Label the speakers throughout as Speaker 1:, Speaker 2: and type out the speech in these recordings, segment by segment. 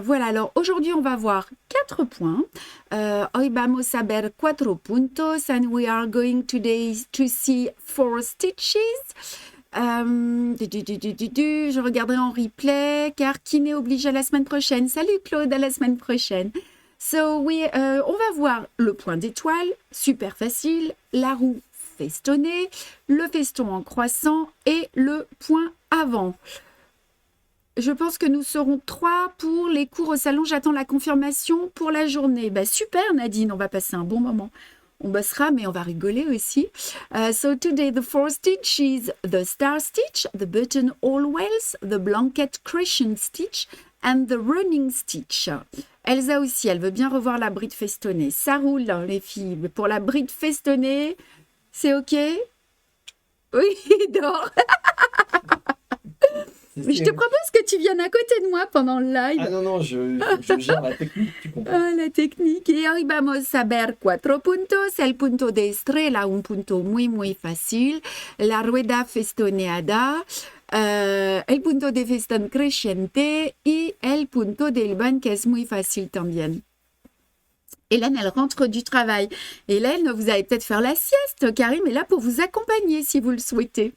Speaker 1: Voilà, alors aujourd'hui on va voir 4 points. Hoy vamos a ver 4 puntos and we are going today to see 4 stitches. Je regarderai en replay car kiné oblige à la semaine prochaine. Salut Claude, à la semaine prochaine. On va voir le point d'étoile, super facile, la roue festonnée, le feston en croissant et le point avant. Je pense que nous serons 3 pour les cours au salon. J'attends la confirmation pour la journée. Bah, super Nadine, on va passer un bon moment. On bossera, mais on va rigoler aussi. So today the 4 stitch is the star stitch, the button always, the blanket crescent stitch and the running stitch. Elsa aussi, elle veut bien revoir la bride festonnée. Ça roule, hein, les filles. Mais pour la bride festonnée, c'est OK? Oui, il dort. Je te propose que tu viennes à côté de moi pendant le live.
Speaker 2: Ah non, je gère la technique, tu comprends.
Speaker 1: Ah, la technique. Y hoy vamos a ver 4 puntos. El punto de estrella, un punto muy fácil. La rueda festoneada. El punto de festón crescente. Y el punto del ban, que es muy fácil también. Hélène, elle rentre du travail. Hélène, vous allez peut-être faire la sieste. Karim est là pour vous accompagner si vous le souhaitez.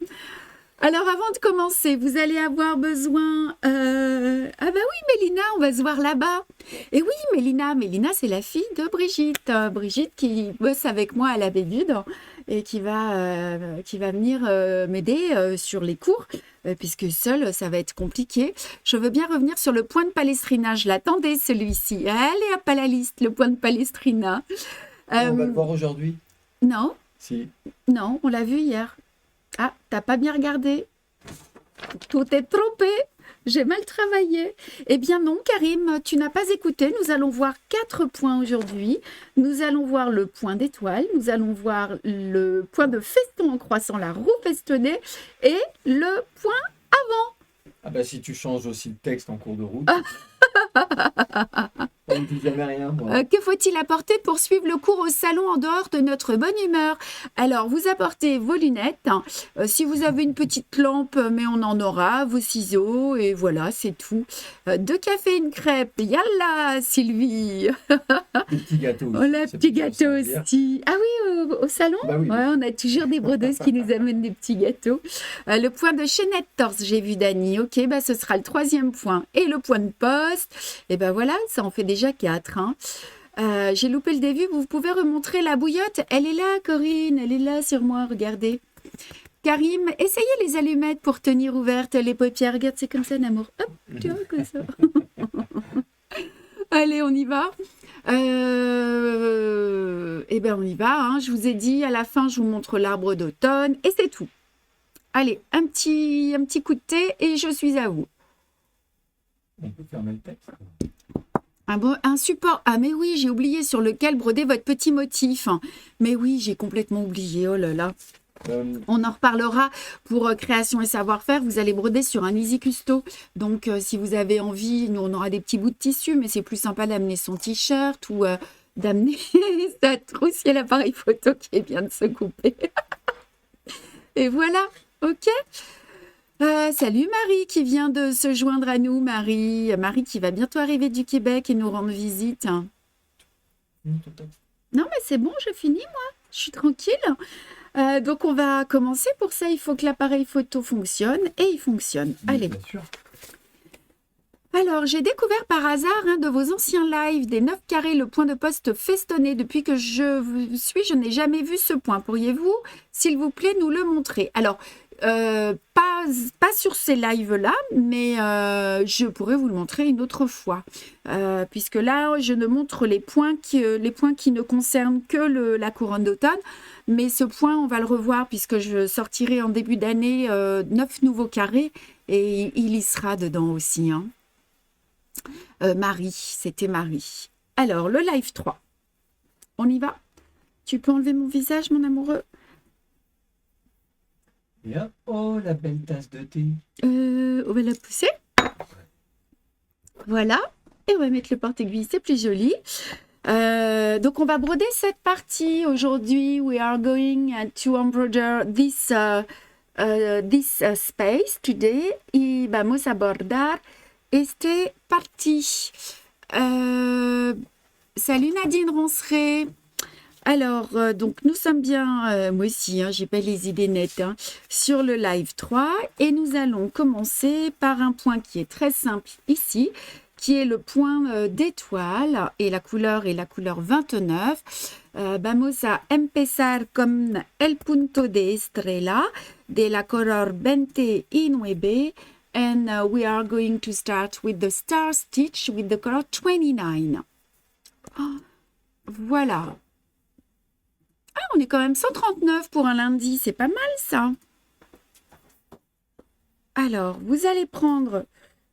Speaker 1: Alors, avant de commencer, vous allez avoir besoin... Ah bah oui, Mélina, on va se voir là-bas. Et oui, Mélina, c'est la fille de Brigitte. Brigitte qui bosse avec moi à la Bédude et qui va venir m'aider sur les cours, puisque seule, ça va être compliqué. Je veux bien revenir sur le point de Palestrina. Je l'attendais, celui-ci. Allez, hop à la liste, le point de Palestrina.
Speaker 2: On va le voir aujourd'hui.
Speaker 1: Non.
Speaker 2: Si.
Speaker 1: Non, on l'a vu hier. Ah, t'as pas bien regardé. Tout est trompé. J'ai mal travaillé. Eh bien non, Karim, tu n'as pas écouté. Nous allons voir 4 points aujourd'hui. Nous allons voir le point d'étoile. Nous allons voir le point de feston en croissant, la roue festonnée et le point avant.
Speaker 2: Ah bah si tu changes aussi le texte en cours de route. On ne dit jamais rien, moi.
Speaker 1: Que faut-il apporter pour suivre le cours au salon en dehors de notre bonne humeur? Alors, vous apportez vos lunettes, si vous avez une petite lampe, mais on en aura, vos ciseaux, et voilà, c'est tout. 2 cafés, une crêpe, yalla, Sylvie.
Speaker 2: Les petits gâteaux.
Speaker 1: Oh, le petit gâteau aussi. Ah oui, au salon,
Speaker 2: bah oui.
Speaker 1: Ouais, on a toujours des brodeuses qui nous amènent des petits gâteaux. Le point de chaînette torse, j'ai vu Dani. Ok, bah, ce sera le 3e point. Et le point de poste, et ben voilà, ça en fait déjà 4. Hein. J'ai loupé le début, vous pouvez remontrer la bouillotte. Elle est là, Corinne, elle est là sur moi, regardez. Karim, essayez les allumettes pour tenir ouvertes les paupières. Regarde, c'est comme ça, Namour. Hop, tu vois, comme ça. Allez, on y va. Eh bien, on y va. Hein. Je vous ai dit, à la fin, je vous montre l'arbre d'automne. Et c'est tout. Allez, un petit coup de thé et je suis à vous.
Speaker 2: On peut fermer le texte.
Speaker 1: Un support. Ah, mais oui, j'ai oublié sur lequel broder votre petit motif. Mais oui, j'ai complètement oublié. Oh là là. On en reparlera pour création et savoir-faire. Vous allez broder sur un Easy Custo. Donc, si vous avez envie, nous, on aura des petits bouts de tissu, mais c'est plus sympa d'amener son t-shirt ou d'amener sa trousse. Il y a l'appareil photo qui vient de se couper. Et voilà. OK. Salut Marie qui vient de se joindre à nous. Marie qui va bientôt arriver du Québec et nous rendre visite. Non, mais c'est bon, je finis moi. Je suis tranquille. Donc, on va commencer. Pour ça, il faut que l'appareil photo fonctionne. Et il fonctionne.
Speaker 2: Oui,
Speaker 1: allez.
Speaker 2: bien sûr.
Speaker 1: Alors, j'ai découvert par hasard de vos anciens lives des 9 carrés, le point de poste festonné. Depuis que je n'ai jamais vu ce point. Pourriez-vous, s'il vous plaît, nous le montrer? Alors, pas sur ces lives-là, mais je pourrais vous le montrer une autre fois. Puisque là, je ne montre les points qui ne concernent que la couronne d'automne. Mais ce point, on va le revoir puisque je sortirai en début d'année 9 nouveaux carrés et il y sera dedans aussi. Hein. Marie, c'était Marie. Alors, le live 3. On y va? Tu peux enlever mon visage, mon amoureux?
Speaker 2: Bien. Oh, la belle tasse de thé.
Speaker 1: On va la pousser. Voilà. Et on va mettre le porte-aiguille, c'est plus joli. Donc, on va broder cette partie aujourd'hui. We are going to embroider this space today. Y vamos a bordar Et c'est parti. Salut Nadine Ronceret. Alors, donc nous sommes bien, moi aussi, j'ai pas les idées nettes, sur le live 3 et nous allons commencer par un point qui est très simple ici, qui est le point d'étoile et la couleur est la couleur 29. Vamos a empezar con el punto de estrella de la color 29 and we are going to start with the star stitch with the color 29. Oh, voilà. Ah, on est quand même 139 pour un lundi, c'est pas mal ça. Alors, vous allez prendre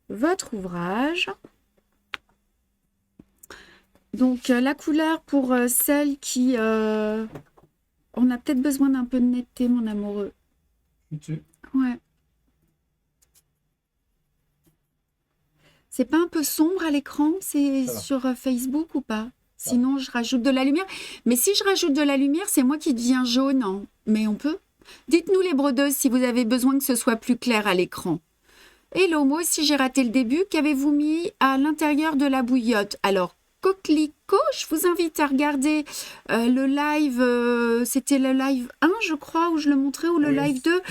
Speaker 1: votre ouvrage. Donc, la couleur pour celle qui... on a peut-être besoin d'un peu de netteté, mon amoureux. Ouais. C'est pas un peu sombre à l'écran? C'est sur Facebook ou pas? Sinon, je rajoute de la lumière. Mais si je rajoute de la lumière, c'est moi qui deviens jaune. Hein. Mais on peut. Dites-nous les brodeuses si vous avez besoin que ce soit plus clair à l'écran. Hello, moi aussi j'ai raté le début. Qu'avez-vous mis à l'intérieur de la bouillotte? Alors, coquelicot, je vous invite à regarder le live. C'était le live 1, je crois, où je le montrais, ou le live 2.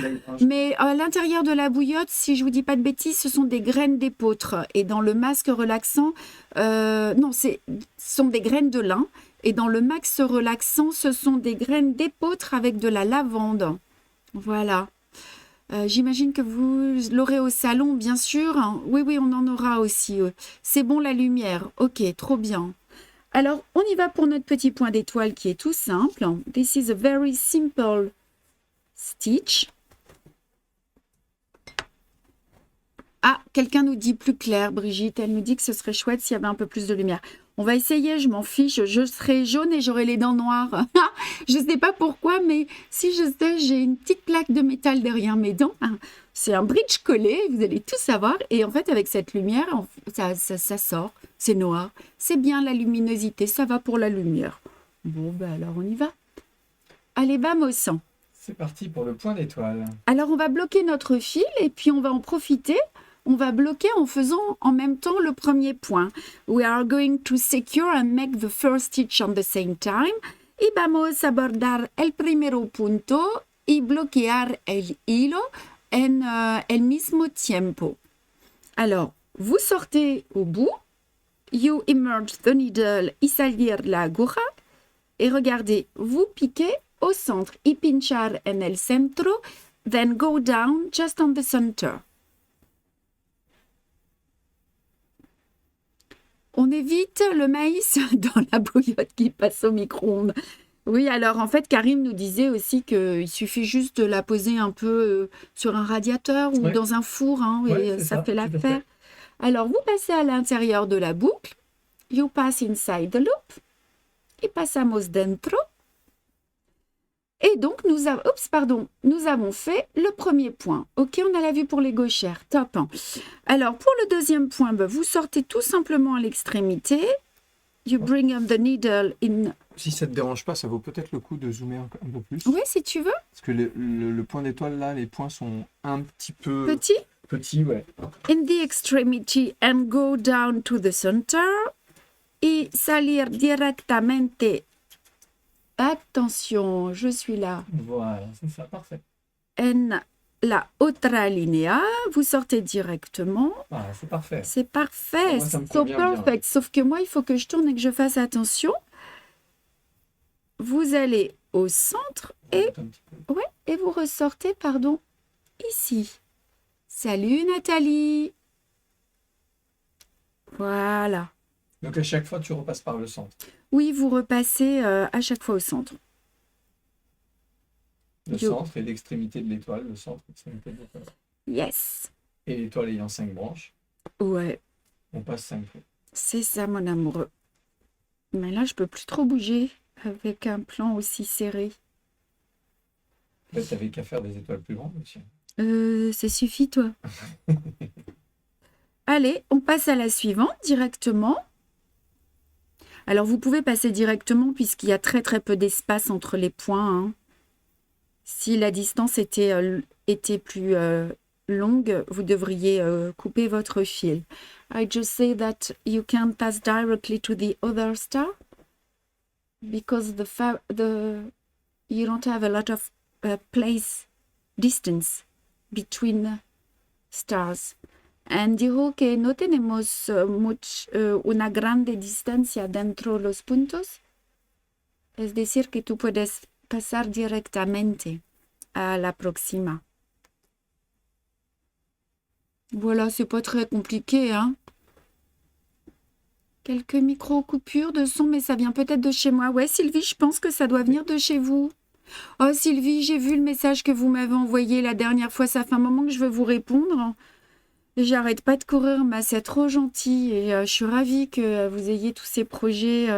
Speaker 1: Mais à l'intérieur de la bouillotte, si je vous dis pas de bêtises, ce sont des graines d'épeautre. Et dans le masque relaxant, non, ce sont des graines de lin. Et dans le masque relaxant, ce sont des graines d'épeautre avec de la lavande. Voilà. J'imagine que vous l'aurez au salon, bien sûr. Oui, oui, on en aura aussi. C'est bon, la lumière. Ok, trop bien. Alors, on y va pour notre petit point d'étoile qui est tout simple. This is a very simple stitch. Ah, quelqu'un nous dit plus clair, Brigitte. Elle nous dit que ce serait chouette s'il y avait un peu plus de lumière. On va essayer, je m'en fiche. Je serai jaune et j'aurai les dents noires. Je ne sais pas pourquoi, mais si je sais, j'ai une petite plaque de métal derrière mes dents. C'est un bridge collé, vous allez tout savoir. Et en fait, avec cette lumière, ça sort. C'est noir. C'est bien la luminosité, ça va pour la lumière. Bon, ben alors on y va. Allez, vamos.
Speaker 2: C'est parti pour le point d'étoile.
Speaker 1: Alors, on va bloquer notre fil et puis on va en profiter. On va bloquer en faisant en même temps le premier point. We are going to secure and make the first stitch on the same time. Y vamos a bordar el primero punto y bloquear el hilo en el mismo tiempo. Alors, vous sortez au bout. You immerse the needle y salir la aguja. Et regardez, vous piquez au centre. Y pinchar en el centro. Then go down just on the center. On évite le maïs dans la bouillotte qui passe au micro-ondes. Oui, alors en fait, Karim nous disait aussi qu'il suffit juste de la poser un peu sur un radiateur ou dans un four, et ça fait l'affaire. Alors, vous passez à l'intérieur de la boucle. You pass inside the loop. Y pasamos dentro. Et donc, nous avons fait le premier point. Ok, on a la vue pour les gauchères. Top. Alors, pour le deuxième point, vous sortez tout simplement à l'extrémité. You bring up the needle in...
Speaker 3: Si ça ne te dérange pas, ça vaut peut-être le coup de zoomer un peu plus.
Speaker 1: Oui, si tu veux.
Speaker 3: Parce que le point d'étoile, là, les points sont un petit peu...
Speaker 2: Petit, ouais.
Speaker 1: In the extremity and go down to the center. Y salir directamente... Attention, je suis là.
Speaker 2: Voilà, c'est ça, parfait.
Speaker 1: En la otra linea, vous sortez directement.
Speaker 2: Ah, c'est parfait.
Speaker 1: C'est parfait.
Speaker 2: Moi, ça me
Speaker 1: So
Speaker 2: convient bien.
Speaker 1: perfect. Sauf que moi, il faut que je tourne et que je fasse attention. Vous allez au centre et, et vous ressortez, ici. Salut Nathalie. Voilà.
Speaker 2: Donc à chaque fois, tu repasses par le centre.
Speaker 1: Oui, vous repassez à chaque fois au centre.
Speaker 2: Le centre et l'extrémité de l'étoile, le centre et l'extrémité de l'étoile.
Speaker 1: Yes.
Speaker 2: Et l'étoile ayant 5 branches,
Speaker 1: Ouais,
Speaker 2: on passe 5 fois.
Speaker 1: c'est ça mon amoureux. Mais là, je peux plus trop bouger avec un plan aussi serré.
Speaker 2: Là, tu n'avais qu'à faire des étoiles plus grandes aussi.
Speaker 1: Ça suffit, toi. Allez, on passe à la suivante directement. Alors, vous pouvez passer directement puisqu'il y a très très peu d'espace entre les points. Si la distance était plus longue, vous devriez couper votre fil. I just say that you can pass directly to the other star because you don't have a lot of place distance between stars. And dijo que no tenemos una grande distancia dentro los puntos. Es decir, que tú puedes pasar directamente à la próxima. Voilà, c'est pas très compliqué, hein. Quelques micro-coupures de son, mais ça vient peut-être de chez moi. Ouais, Sylvie, je pense que ça doit venir de chez vous. Oh, Sylvie, j'ai vu le message que vous m'avez envoyé la dernière fois. Ça fait un moment que je veux vous répondre. Et j'arrête pas de courir, mais c'est trop gentil. Et je suis ravie que vous ayez tous ces projets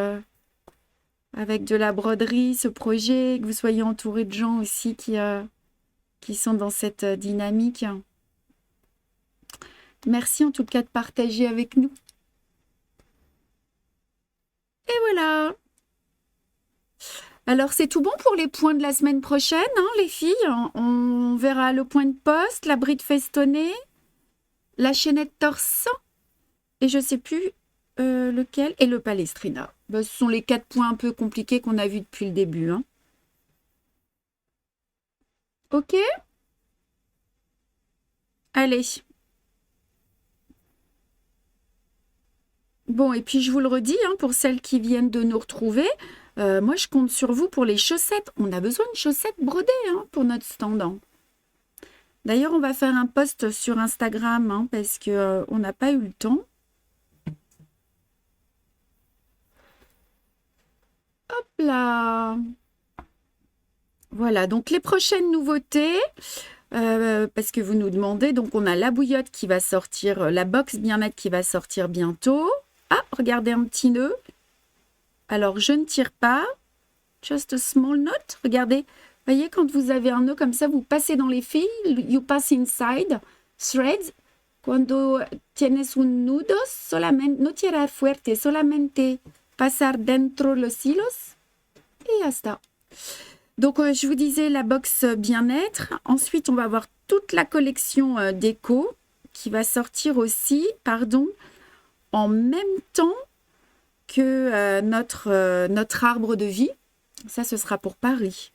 Speaker 1: avec de la broderie, ce projet, que vous soyez entouré de gens aussi qui sont dans cette dynamique. Merci en tout cas de partager avec nous. Et voilà. Alors, c'est tout bon pour les points de la semaine prochaine, hein, les filles. On verra le point de poste, la bride festonnée, la chaînette torse, et je ne sais plus lequel, et le palestrina. Ben, ce sont les 4 points un peu compliqués qu'on a vus depuis le début. Hein. Ok? Allez. Bon, et puis je vous le redis, hein, pour celles qui viennent de nous retrouver, moi je compte sur vous pour les chaussettes. On a besoin de chaussettes brodées hein, pour notre stand. Hein. D'ailleurs, on va faire un post sur Instagram hein, parce qu'on n'a pas eu le temps. Hop là! Voilà, donc les prochaines nouveautés, parce que vous nous demandez, donc on a la bouillotte qui va sortir, la box bien-être qui va sortir bientôt. Ah, regardez un petit nœud. Alors, je ne tire pas. Just a small knot. Regardez. Voyez, quand vous avez un nœud comme ça, vous passez dans les fils. You pass inside threads. Cuando tienes un nudo, solamente, no tirar fuerte, solamente pasar dentro los hilos. Et hasta. Donc, je vous disais la box bien-être. Ensuite, on va avoir toute la collection déco qui va sortir aussi, en même temps que notre arbre de vie. Ça, ce sera pour Paris.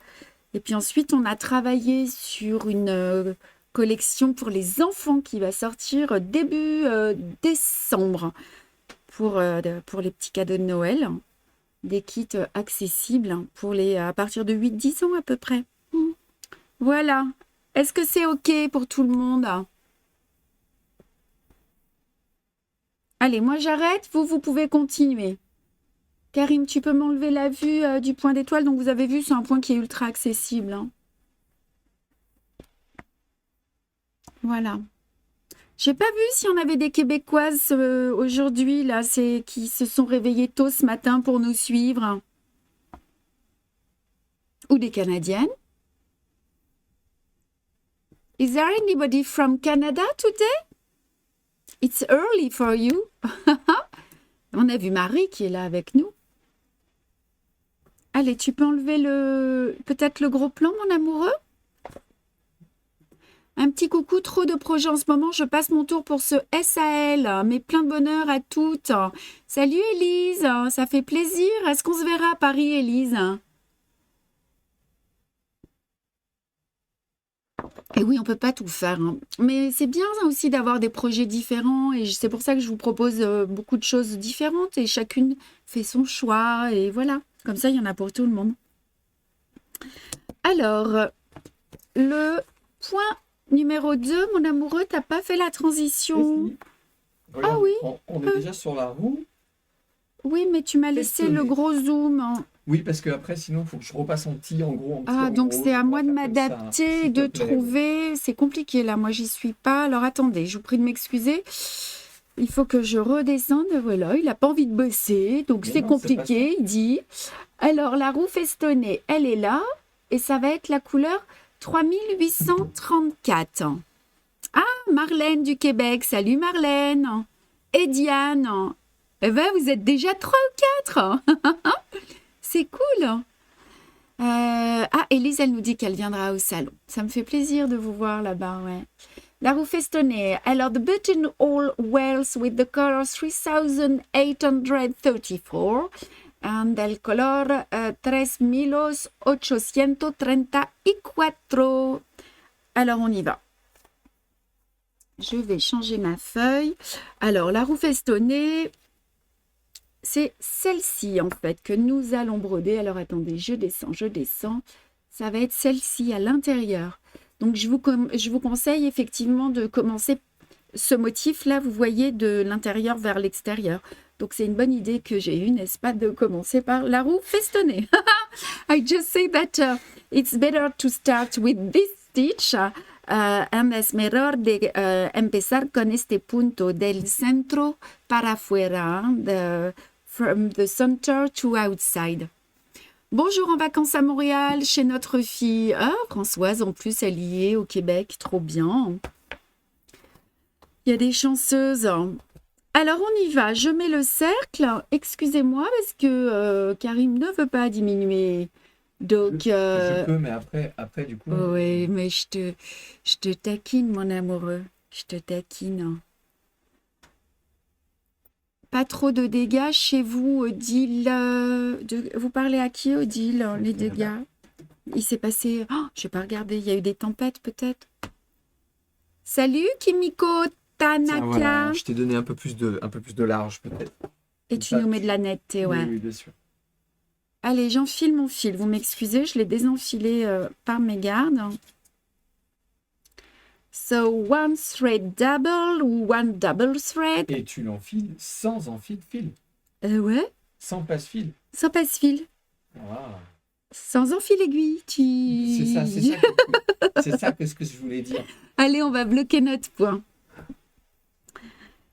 Speaker 1: Et puis ensuite, on a travaillé sur une collection pour les enfants qui va sortir début décembre pour les petits cadeaux de Noël. Des kits accessibles pour à partir de 8-10 ans à peu près. Voilà. Est-ce que c'est OK pour tout le monde? Allez, moi j'arrête, vous pouvez continuer. Karim, tu peux m'enlever la vue du point d'étoile. Donc vous avez vu, c'est un point qui est ultra accessible. Hein. Voilà. J'ai pas vu si on avait des Québécoises aujourd'hui, là, qui se sont réveillées tôt ce matin pour nous suivre. Ou des Canadiennes. Is there anybody from Canada today? It's early for you. On a vu Marie qui est là avec nous. Allez, tu peux enlever peut-être le gros plan, mon amoureux? Un petit coucou, trop de projets en ce moment. Je passe mon tour pour ce SAL. Mais plein de bonheur à toutes. Salut Élise, ça fait plaisir. Est-ce qu'on se verra à Paris, Élise? Et oui, on ne peut pas tout faire. Hein. Mais c'est bien aussi d'avoir des projets différents. Et c'est pour ça que je vous propose beaucoup de choses différentes. Et chacune fait son choix. Et voilà. Comme ça, il y en a pour tout le monde. Alors, le point numéro 2, mon amoureux, t'as pas fait la transition.
Speaker 2: Si. Regarde,
Speaker 1: Ah oui.
Speaker 2: On est déjà sur la roue.
Speaker 1: Oui, mais tu m'as laissé le gros zoom. Hein.
Speaker 2: Oui, parce qu'après, sinon, il faut que je repasse en petit, en gros.
Speaker 1: Ah, donc
Speaker 2: gros.
Speaker 1: c'est à
Speaker 2: On
Speaker 1: moi
Speaker 2: va
Speaker 1: de
Speaker 2: faire comme ça,
Speaker 1: m'adapter,
Speaker 2: s'il te
Speaker 1: de
Speaker 2: plaît.
Speaker 1: trouver. C'est compliqué là, moi j'y suis pas. Alors attendez, je vous prie de m'excuser. Il faut que je redescende. Voilà, il n'a pas envie de bosser, donc
Speaker 2: Mais
Speaker 1: c'est
Speaker 2: non,
Speaker 1: compliqué, il dit. Alors la roue festonnée, elle est là, et ça va être la couleur 3834. Ah, Marlène du Québec, salut Marlène. Et Diane, eh ben, vous êtes déjà 3 ou 4. C'est cool. Ah, Élise, elle nous dit qu'elle viendra au salon. Ça me fait plaisir de vous voir là-bas, ouais. La roue festonnée. Alors, the buttonhole wells with the color 3834 and el color 3834. Alors, on y va. Je vais changer ma feuille. Alors, la roue festonnée, c'est celle-ci, en fait, que nous allons broder. Alors, attendez, je descends. Ça va être celle-ci à l'intérieur. Donc, je vous conseille effectivement de commencer ce motif-là, vous voyez, de l'intérieur vers l'extérieur. Donc, c'est une bonne idée que j'ai eue, n'est-ce pas, de commencer par la roue festonnée. I just say that it's better to start with this stitch and es mejor de empezar con este punto del centro para afuera, from the center to outside. Bonjour en vacances à Montréal, chez notre fille. Ah, Françoise, en plus, elle y est au Québec. Trop bien. Il y a des chanceuses. Alors, on y va. Je mets le cercle. Excusez-moi, parce que Karim ne veut pas diminuer. Donc,
Speaker 2: Je peux, mais après du coup...
Speaker 1: oui, mais je te taquine, mon amoureux. Je te taquine. Pas trop de dégâts chez vous, Odile. Vous parlez à qui, Odile, les dégâts? Il s'est passé... Oh, je n'ai pas regardé. Il y a eu des tempêtes, peut-être. Salut, Kimiko Tanaka.
Speaker 3: Tiens, voilà, je t'ai donné un peu plus de large, peut-être.
Speaker 1: Et tu nous mets de la netteté, ouais.
Speaker 3: Oui, bien sûr.
Speaker 1: Allez, j'enfile mon fil. Vous m'excusez, je l'ai désenfilé par mégarde. So, one thread double ou one double thread.
Speaker 2: Et tu l'enfiles sans enfil de fil.
Speaker 1: Ouais,
Speaker 2: Sans passe-fil.
Speaker 1: sans passe-fil.
Speaker 2: Ah.
Speaker 1: Sans enfil aiguille.
Speaker 2: C'est ça que ce que je voulais dire.
Speaker 1: Allez, on va bloquer notre point.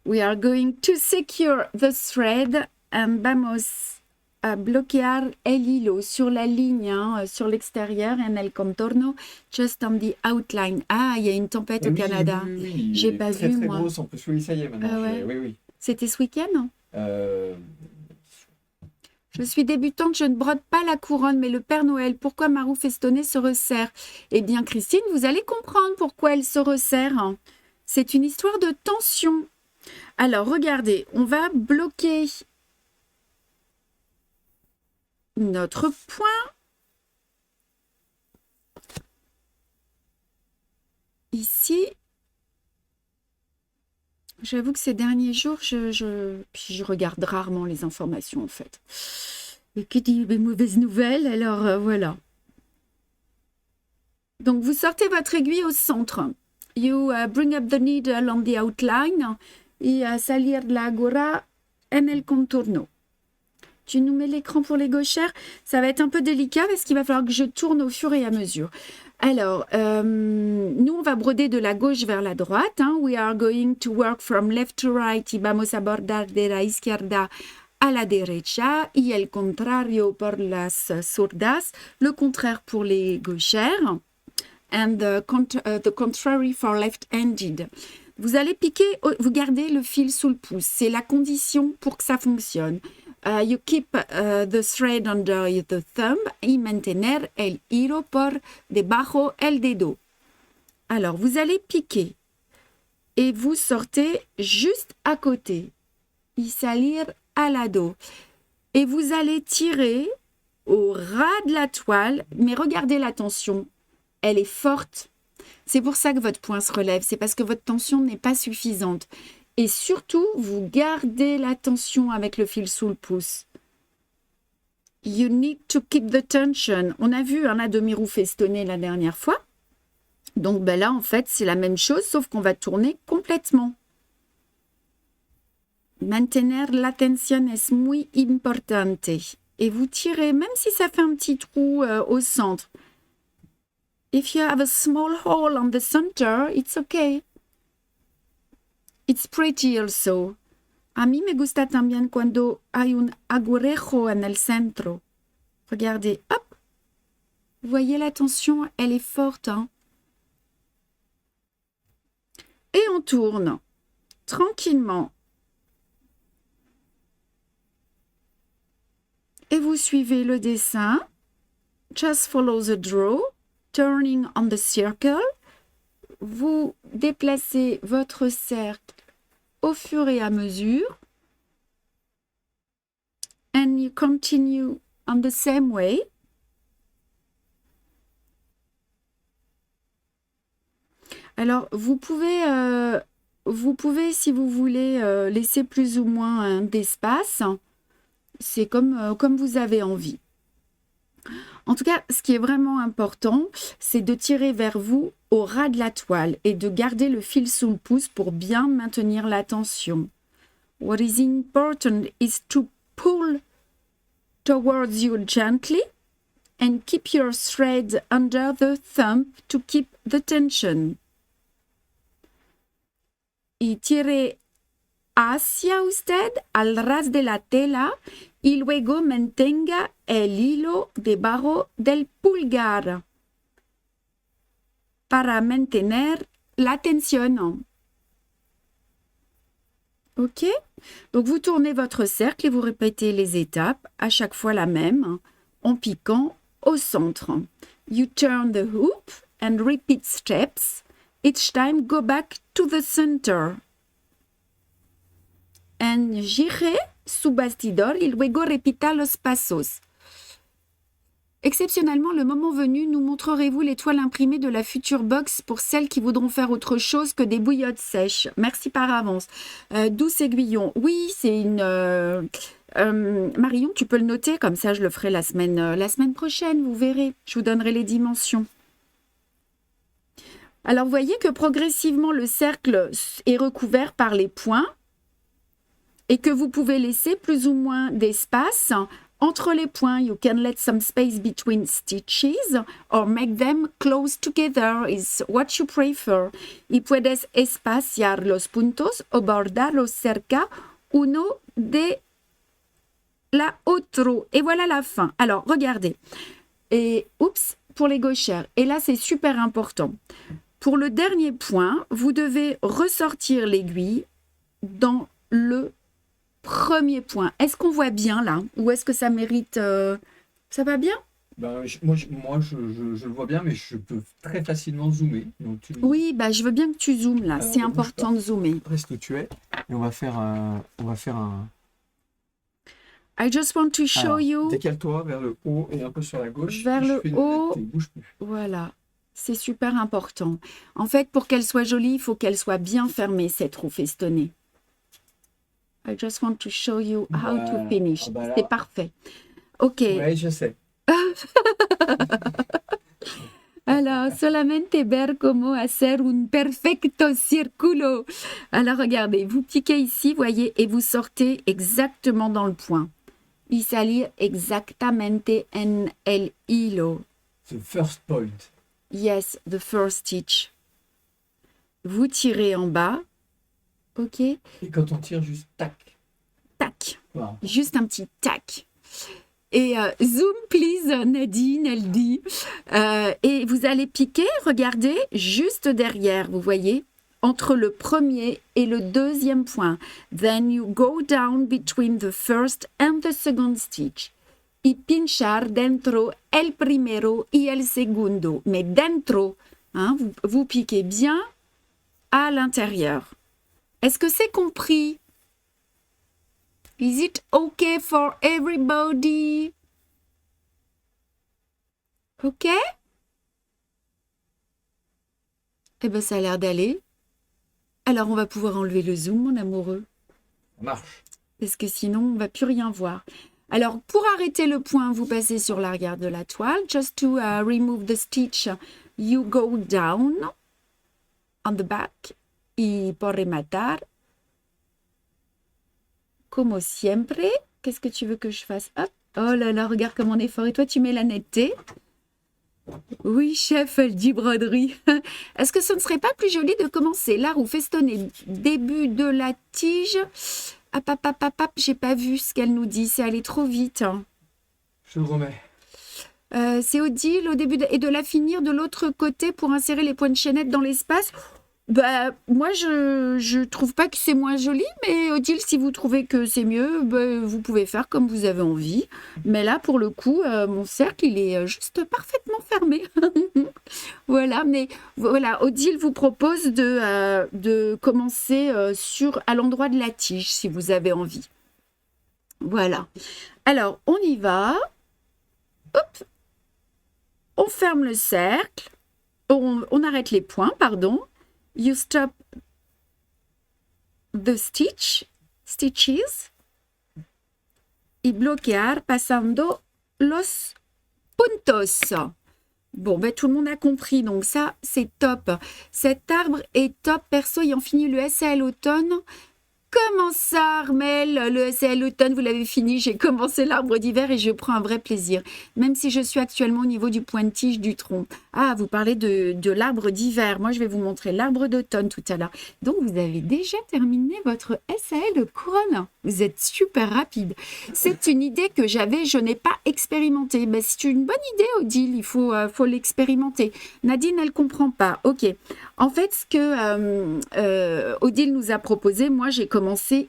Speaker 1: We are going to secure the thread and vamos a bloquear el hilo sur la ligne, hein, sur l'extérieur, en el contorno, just on the outline. Ah, il y a une tempête au Canada.
Speaker 2: Oui,
Speaker 1: J'ai pas
Speaker 2: très,
Speaker 1: vu,
Speaker 2: très
Speaker 1: moi.
Speaker 2: grosse en plus. Oui, ça y est maintenant.
Speaker 1: Ah ouais.
Speaker 2: Oui.
Speaker 1: C'était ce week-end?
Speaker 2: Euh,
Speaker 1: Je suis débutante, je ne brode pas la couronne, mais le Père Noël, pourquoi ma roue festonnée se resserre? Eh bien, Christine, vous allez comprendre pourquoi elle se resserre. C'est une histoire de tension. Alors, regardez, on va bloquer notre point. Ici. J'avoue que ces derniers jours, puis je regarde rarement les informations en fait. Et qui dit des mauvaises nouvelles, alors voilà. Donc vous sortez votre aiguille au centre. You bring up the needle on the outline et salir la gora en el contorno. Tu nous mets l'écran pour les gauchères. Ça va être un peu délicat parce qu'il va falloir que je tourne au fur et à mesure. Alors, nous, on va broder de la gauche vers la droite. Hein. We are going to work from left to right. Y vamos a bordar de la izquierda a la derecha. Y el contrario por las zurdas. Le contraire pour les gauchères. And the contrary for left-handed. Vous allez piquer, vous gardez le fil sous le pouce. C'est la condition pour que ça fonctionne. You keep the thread under the thumb y mantener el hilo por debajo el dedo. Alors, vous allez piquer et vous sortez juste à côté. Y salir al lado. Et vous allez tirer au ras de la toile, mais regardez la tension, elle est forte. C'est pour ça que votre point se relève, c'est parce que votre tension n'est pas suffisante. Et surtout, vous gardez la tension avec le fil sous le pouce. You need to keep the tension. On a vu un demi-roue festonnée la dernière fois. Donc ben là, en fait, c'est la même chose, sauf qu'on va tourner complètement. Mantener la tensión es muy importante. Et vous tirez, même si ça fait un petit trou au centre. If you have a small hole on the center, it's okay. It's pretty also. A mí me gusta también cuando hay un agujero en el centro. Regardez, hop. Vous voyez la tension, elle est forte. Hein? Et on tourne tranquillement. Et vous suivez le dessin. Just follow the draw, turning on the circle. vous déplacez votre cercle au fur et à mesure. And you continue on the same way. Alors, vous pouvez, si vous voulez, laisser plus ou moins d'espace. C'est comme vous avez envie. En tout cas, ce qui est vraiment important, c'est de tirer vers vous au ras de la toile et de garder le fil sous le pouce pour bien maintenir la tension. What is important is to pull towards you gently and keep your thread under the thumb to keep the tension. Y tire hacia usted al ras de la tela y luego mantenga el hilo debajo del pulgar para mantener la tension. Ok? Donc vous tournez votre cercle et vous répétez les étapes, à chaque fois la même, en piquant au centre. You turn the hoop and repeat steps. Each time go back to the center. En gire su bastidor y luego repita los pasos. Exceptionnellement, le moment venu, nous montrerez-vous l'étoile imprimée de la future box pour celles qui voudront faire autre chose que des bouillottes sèches. Merci par avance. Douce aiguillon. Oui, c'est une... Marion, tu peux le noter, comme ça je le ferai la semaine prochaine, vous verrez. Je vous donnerai les dimensions. Alors, vous voyez que progressivement, le cercle est recouvert par les points et que vous pouvez laisser plus ou moins d'espace entre les points. You can let some space between stitches or make them close together is what you prefer. Y puedes espaciar los puntos o bordarlos cerca uno de la otro. Et voilà la fin. Alors, regardez. Et, oups, pour les gauchères. Et là, c'est super important. Pour le dernier point, vous devez ressortir l'aiguille dans le premier point. Est-ce qu'on voit bien là? Ou est-ce que ça mérite... Ça va bien?
Speaker 3: Ben, moi, je le vois bien, mais je peux très facilement zoomer. Donc
Speaker 1: Oui, bah, je veux bien que tu zoomes là. C'est
Speaker 3: bouge
Speaker 1: important
Speaker 3: pas.
Speaker 1: de zoomer.
Speaker 3: Reste où tu es. Et on va faire un...
Speaker 1: I just want to show
Speaker 3: Alors,
Speaker 1: you...
Speaker 3: décale-toi vers le haut et un peu sur la gauche.
Speaker 1: Vers
Speaker 3: Je
Speaker 1: le
Speaker 3: fais une
Speaker 1: haut.
Speaker 3: tête et bouge plus.
Speaker 1: Voilà. C'est super important. En fait, pour qu'elle soit jolie, il faut qu'elle soit bien fermée, cette roue festonnée. I just want to show you how to
Speaker 3: Voilà.
Speaker 1: finish.
Speaker 3: Ah bah là.
Speaker 1: C'est parfait. Ok.
Speaker 3: Oui, je sais.
Speaker 1: Alors, solamente ver cómo hacer un perfecto círculo. Alors, regardez, vous piquez ici, voyez, et vous sortez exactement dans le point. Y salir exactamente en el hilo.
Speaker 3: The first point.
Speaker 1: Yes, the first stitch. Vous tirez en bas. Ok.
Speaker 3: Et quand on tire, juste tac.
Speaker 1: Tac.
Speaker 3: Voilà.
Speaker 1: Juste un petit tac. Et zoom, please, Nadine, elle dit. Et vous allez piquer, regardez, juste derrière, vous voyez, entre le premier et le deuxième point. Then you go down between the first and the second stitch. Y pinchar dentro el primero y el segundo. Mais dentro, hein, vous piquez bien à l'intérieur. Est-ce que c'est compris? Is it okay for everybody? Ok? Eh bien, ça a l'air d'aller. Alors, on va pouvoir enlever le zoom, mon amoureux.
Speaker 3: Ça marche.
Speaker 1: Parce que sinon, on ne va plus rien voir. Alors, pour arrêter le point, vous passez sur l'arrière de la toile. Just to remove the stitch, you go down on the back. Y pour rematar, como siempre. Qu'est-ce que tu veux que je fasse? Hop. Oh là là, regarde comme on est fort. Et toi, tu mets la netteté. Oui, chef, elle dit broderie. Est-ce que ce ne serait pas plus joli de commencer la roue festonnée début de la tige? J'ai pas vu ce qu'elle nous dit. C'est allé trop vite.
Speaker 3: Je le remets.
Speaker 1: C'est Odile au début et de la finir de l'autre côté pour insérer les points de chaînette dans l'espace. Bah, moi, je trouve pas que c'est moins joli, mais Odile, si vous trouvez que c'est mieux, bah, vous pouvez faire comme vous avez envie. Mais là, pour le coup, mon cercle, il est juste parfaitement fermé. Voilà, mais voilà, Odile vous propose de commencer à l'endroit de la tige, si vous avez envie. Voilà. Alors, on y va. Hop, on ferme le cercle. On arrête les points, pardon. You stop the stitches, y bloquear pasando los puntos. Bon, ben, tout le monde a compris, donc ça, c'est top. Cet arbre est top, perso, ayant fini le SAL automne. Comment ça, Armel? Le SAL automne, vous l'avez fini. J'ai commencé l'arbre d'hiver et je prends un vrai plaisir. Même si je suis actuellement au niveau du point de tige du tronc. Ah, vous parlez de l'arbre d'hiver. Moi, je vais vous montrer l'arbre d'automne tout à l'heure. Donc, vous avez déjà terminé votre SAL couronne. Vous êtes super rapide. C'est une idée que j'avais, je n'ai pas expérimentée. Mais c'est une bonne idée, Odile. Il faut l'expérimenter. Nadine, elle comprend pas. Ok. En fait, ce que Odile nous a proposé, moi, j'ai commencé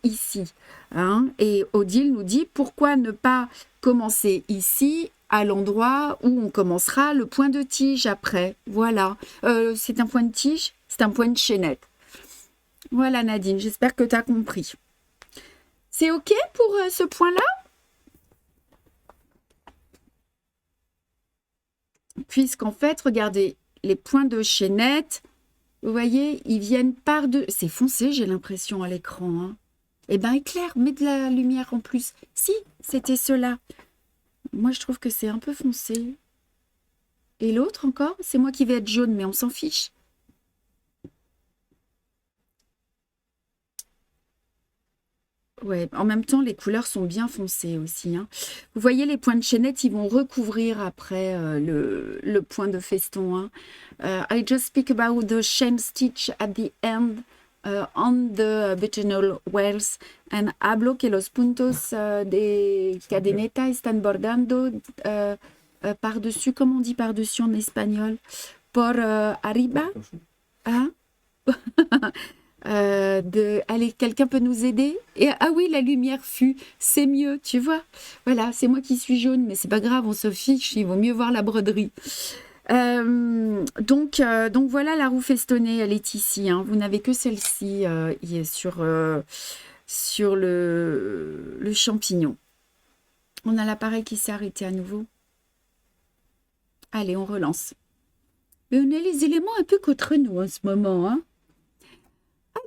Speaker 1: ici. Hein, et Odile nous dit pourquoi ne pas commencer ici à l'endroit où on commencera le point de tige après. Voilà. C'est un point de tige, c'est un point de chaînette. Voilà Nadine, j'espère que tu as compris. C'est OK pour ce point-là? Puisqu'en fait, regardez, les points de chaînette, vous voyez, ils viennent par-de... C'est foncé, j'ai l'impression, à l'écran. Hein. Eh bien, éclaire, mets de la lumière en plus. Si, c'était cela. Moi, je trouve que c'est un peu foncé. Et l'autre encore, c'est moi qui vais être jaune, mais on s'en fiche. Ouais, en même temps, les couleurs sont bien foncées aussi. Hein. Vous voyez, les points de chaînette, ils vont recouvrir après le point de feston. Hein. I just speak about the chain stitch at the end on the buttonhole wells. And hablo que los puntos de cadeneta están bordando par-dessus. Comment on dit par-dessus en espagnol? Por arriba. Hein? Allez, quelqu'un peut nous aider? Ah oui, la lumière fut, c'est mieux, tu vois. Voilà, c'est moi qui suis jaune, mais c'est pas grave, on se fiche, il vaut mieux voir la broderie. Donc voilà, la roue festonnée, elle est ici. Hein. Vous n'avez que celle-ci sur le champignon. On a l'appareil qui s'est arrêté à nouveau. Allez, on relance. Mais on a les éléments un peu contre nous en ce moment, hein.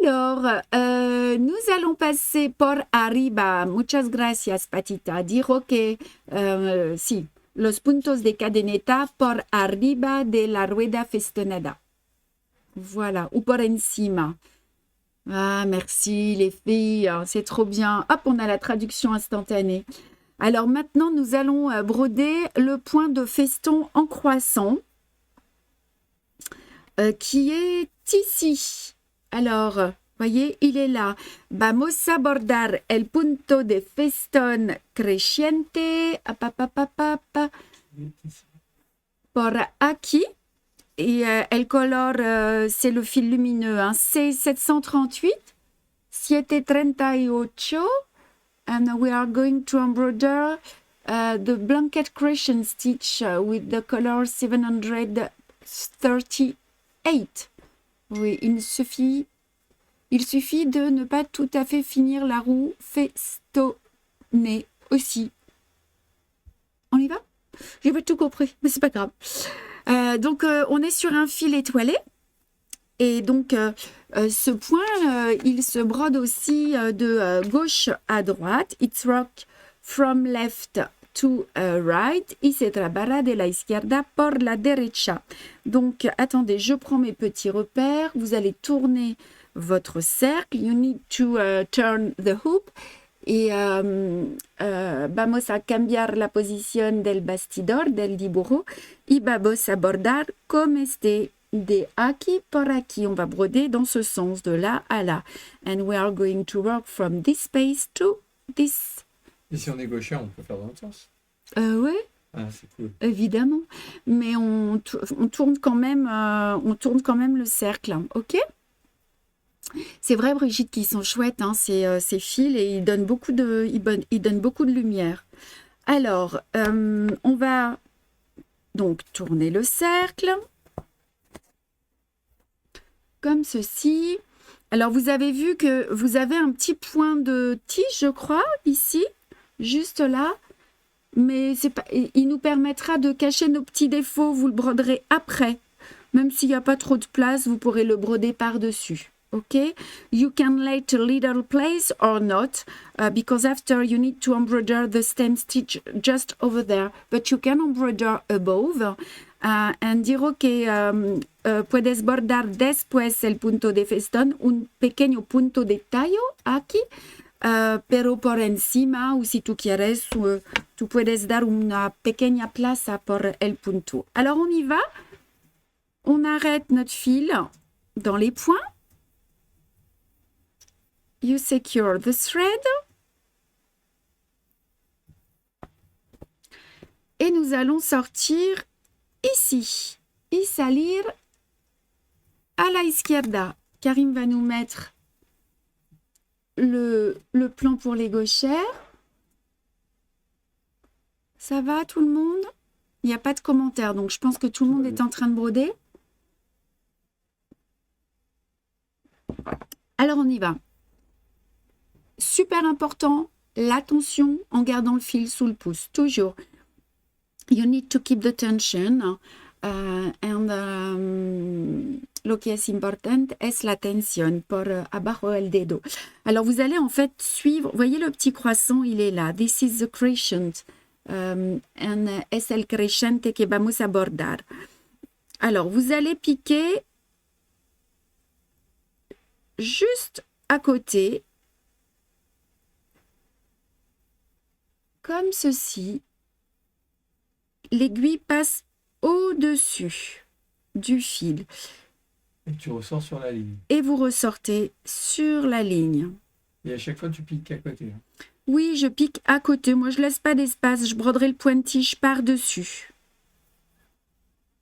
Speaker 1: Alors, nous allons passer por arriba. Muchas gracias, Patita. Dijo que, sí, los puntos de cadeneta por arriba de la rueda festonada. Voilà, ou por encima. Ah, merci les filles, c'est trop bien. Hop, on a la traduction instantanée. Alors maintenant, nous allons broder le point de feston en croissant qui est ici. Alors, voyez, il est là. Vamos a bordar el punto de festón creciente por aquí. Et el color, c'est le fil lumineux. Hein. C'est 738, 738. And we are going to embroider the blanket creation stitch with the color 738. Oui, il suffit de ne pas tout à fait finir la roue festonnée aussi. On y va? J'ai pas tout compris, mais c'est pas grave. Donc, on est sur un fil étoilé. Et donc, ce point, il se brode aussi de gauche à droite. It's rock from left to right y se trabaja de la izquierda por la derecha. Donc, attendez, je prends mes petits repères. Vous allez tourner votre cercle. You need to turn the hoop. Et vamos a cambiar la posición del bastidor, del dibujo. Y vamos a bordar comme este. De aquí por aquí. On va broder dans ce sens, de là à là. And we are going to work from this space to this.
Speaker 2: Et si on est gaucher, on peut faire dans l'autre sens.
Speaker 1: Oui,
Speaker 2: Ah, c'est cool.
Speaker 1: évidemment. Mais on tourne quand même le cercle. OK? C'est vrai, Brigitte, qu'ils sont chouettes, hein, ces fils, et ils donnent beaucoup de lumière. Alors, on va donc tourner le cercle, comme ceci. Alors, vous avez vu que vous avez un petit point de tige, je crois, ici, juste là. Mais il nous permettra de cacher nos petits défauts. Vous le broderez après. Même s'il n'y a pas trop de place, vous pourrez le broder par-dessus. OK? You can let a little place or not, because after you need to embroider the stem stitch just over there, but you can embroider above. And dirò che puedes bordar después el punto de festón un pequeño punto de tallo aquí, pero por encima, o si tú quieres, tú puedes dar una pequeña plaza por el punto. Alors on y va. On arrête notre fil dans les points. You secure the thread. Et nous allons sortir ici. Y salir a la izquierda. Karim va nous mettre le plan pour les gauchères. Ça va tout le monde? Il n'y a pas de commentaires, donc je pense que tout le monde est en train de broder. Alors on y va. Super important, l'attention en gardant le fil sous le pouce, toujours. You need to keep the tension lo que es importante es la tensión por abajo el dedo. Alors vous allez en fait suivre, voyez le petit croissant, il est là. This is the crescent. Es el crescente que vamos a bordar. Alors vous allez piquer juste à côté, comme ceci. L'aiguille passe au-dessus du fil.
Speaker 2: Et tu ressors sur la ligne.
Speaker 1: Et vous ressortez sur la ligne.
Speaker 2: Et à chaque fois, tu piques à côté.
Speaker 1: Oui, je pique à côté. Moi, je laisse pas d'espace. Je broderai le point de tige par-dessus.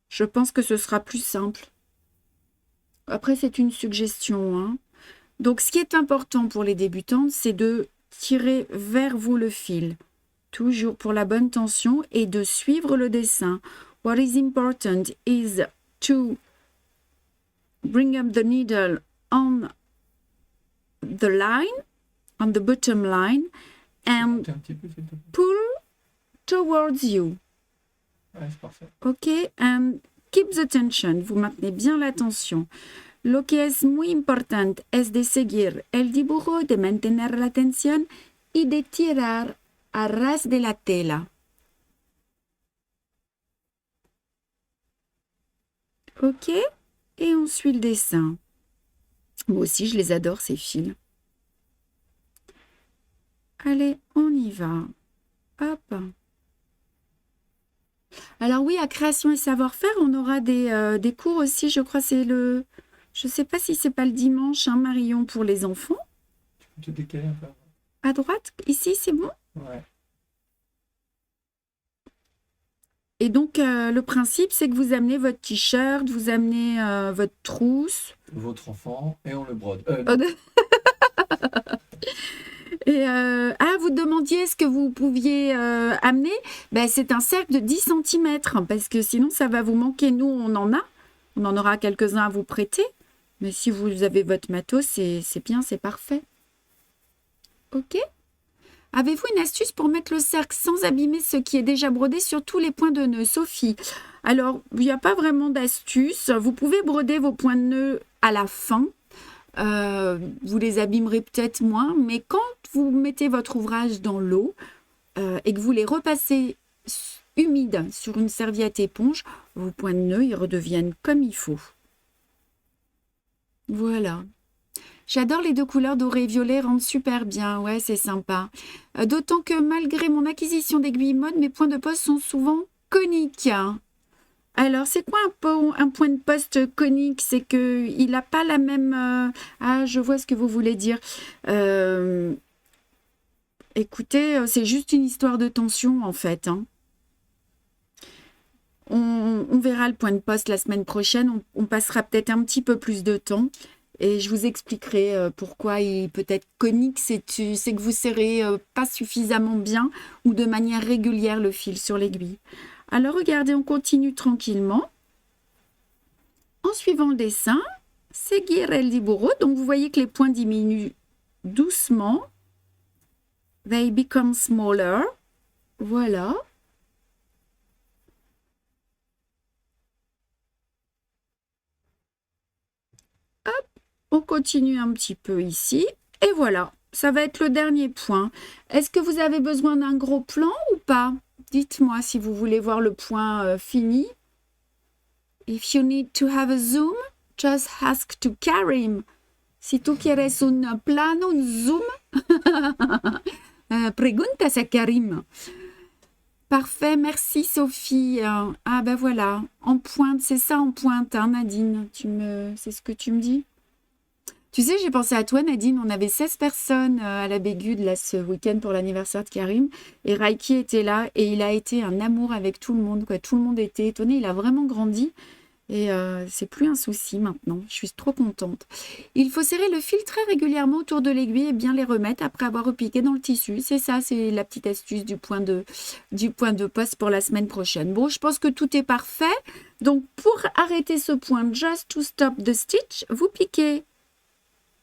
Speaker 1: Je pense que ce sera plus simple. Après, c'est une suggestion, hein. Donc, ce qui est important pour les débutantes, c'est de tirer vers vous le fil. Toujours pour la bonne tension et de suivre le dessin. What is important is to bring up the needle on the line, on the bottom line, and
Speaker 2: Un petit peu, s'il te plaît.
Speaker 1: pull towards you.
Speaker 2: Ouais, c'est parfait.
Speaker 1: OK? And keep the tension. Vous maintenez bien la tension. Lo que es muy importante es de seguir el dibujo, de mantener la tensión y de tirar a ras de la tela. OK? Et on suit le dessin. Moi aussi, je les adore, ces fils. Allez, on y va. Hop. Alors oui, à Création et Savoir-faire, on aura des cours aussi. Je crois que c'est le... Je ne sais pas si c'est pas le dimanche, hein, Marion, pour les enfants.
Speaker 2: Tu peux te décaler un peu.
Speaker 1: À droite, ici, c'est bon?
Speaker 2: Ouais.
Speaker 1: Et donc, le principe, c'est que vous amenez votre t-shirt, vous amenez votre trousse.
Speaker 2: Votre enfant, et on le brode.
Speaker 1: Et vous demandiez ce que vous pouviez amener. Ben, c'est un cercle de 10 cm, parce que sinon, ça va vous manquer. Nous, on en a. On en aura quelques-uns à vous prêter. Mais si vous avez votre matos, c'est bien, c'est parfait. OK? Avez-vous une astuce pour mettre le cercle sans abîmer ce qui est déjà brodé sur tous les points de nœud, Sophie? Alors, il n'y a pas vraiment d'astuce. Vous pouvez broder vos points de nœud à la fin. Vous les abîmerez peut-être moins, mais quand vous mettez votre ouvrage dans l'eau et que vous les repassez humides sur une serviette éponge, vos points de nœud ils redeviennent comme il faut. Voilà. J'adore les deux couleurs doré et violet, rendent super bien. Ouais, c'est sympa. D'autant que malgré mon acquisition d'aiguilles mode, mes points de poste sont souvent coniques. Alors, c'est quoi un point de poste conique? C'est qu'il n'a pas la même... je vois ce que vous voulez dire. Écoutez, c'est juste une histoire de tension, en fait. Hein. On verra le point de poste la semaine prochaine. On passera peut-être un petit peu plus de temps. Et je vous expliquerai pourquoi il peut être conique, c'est que vous serrez pas suffisamment bien ou de manière régulière le fil sur l'aiguille. Alors regardez, on continue tranquillement en suivant le dessin. Seguire el dibujo. Donc vous voyez que les points diminuent doucement. They become smaller. Voilà. Hop, on continue un petit peu ici. Et voilà, ça va être le dernier point. Est-ce que vous avez besoin d'un gros plan ou pas? Dites-moi si vous voulez voir le point fini. If you need to have a zoom, just ask to Karim. Si tú quieres un plano, un zoom, preguntas a Karim. Parfait, merci Sophie. Ah ben voilà, en pointe, c'est ça en pointe, hein, Nadine. C'est ce que tu me dis? Tu sais, j'ai pensé à toi, Nadine. On avait 16 personnes à la Bégude là, ce week-end pour l'anniversaire de Karim. Et Raiki était là et il a été un amour avec tout le monde, quoi. Tout le monde était étonné. Il a vraiment grandi. Et c'est plus un souci maintenant. Je suis trop contente. Il faut serrer le fil très régulièrement autour de l'aiguille et bien les remettre après avoir repiqué dans le tissu. C'est ça, c'est la petite astuce du point de poste pour la semaine prochaine. Bon, je pense que tout est parfait. Donc, pour arrêter ce point, just to stop the stitch, vous piquez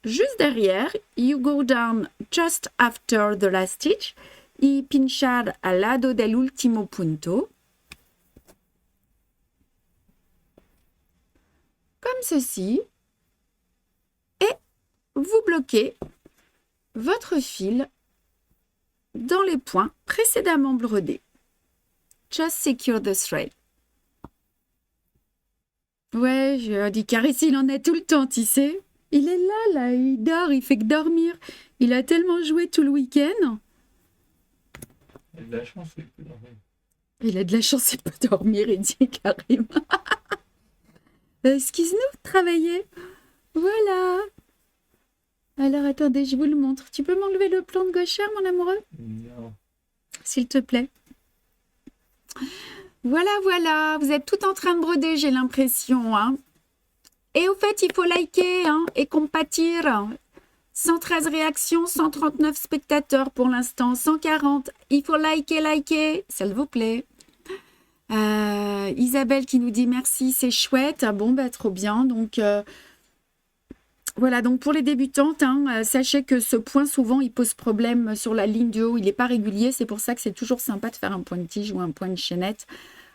Speaker 1: juste derrière. You go down just after the last stitch. Y pinchar al lado del último punto. Comme ceci, et vous bloquez votre fil dans les points précédemment brodés. Just secure the thread. Ouais, je dis Caris, il en a tout le temps, tu sais. Il est là, il dort, il fait que dormir. Il a tellement joué tout le week-end.
Speaker 2: Il a de la chance, il peut dormir.
Speaker 1: Il a de la chance, il peut dormir, il dit Karim. Excuse-nous, travailler. Voilà. Alors, attendez, je vous le montre. Tu peux m'enlever le plan de gauchère, mon amoureux?
Speaker 2: Non.
Speaker 1: S'il te plaît. Voilà, voilà. Vous êtes tout en train de broder, j'ai l'impression. Hein. Et au fait, il faut liker et compatir. 113 réactions, 139 spectateurs pour l'instant, 140. Il faut liker, s'il vous plaît. Isabelle qui nous dit merci, c'est chouette. Ah bon, bah, trop bien. Donc, voilà, donc pour les débutantes, sachez que ce point, souvent, il pose problème sur la ligne du haut. Il n'est pas régulier. C'est pour ça que c'est toujours sympa de faire un point de tige ou un point de chaînette.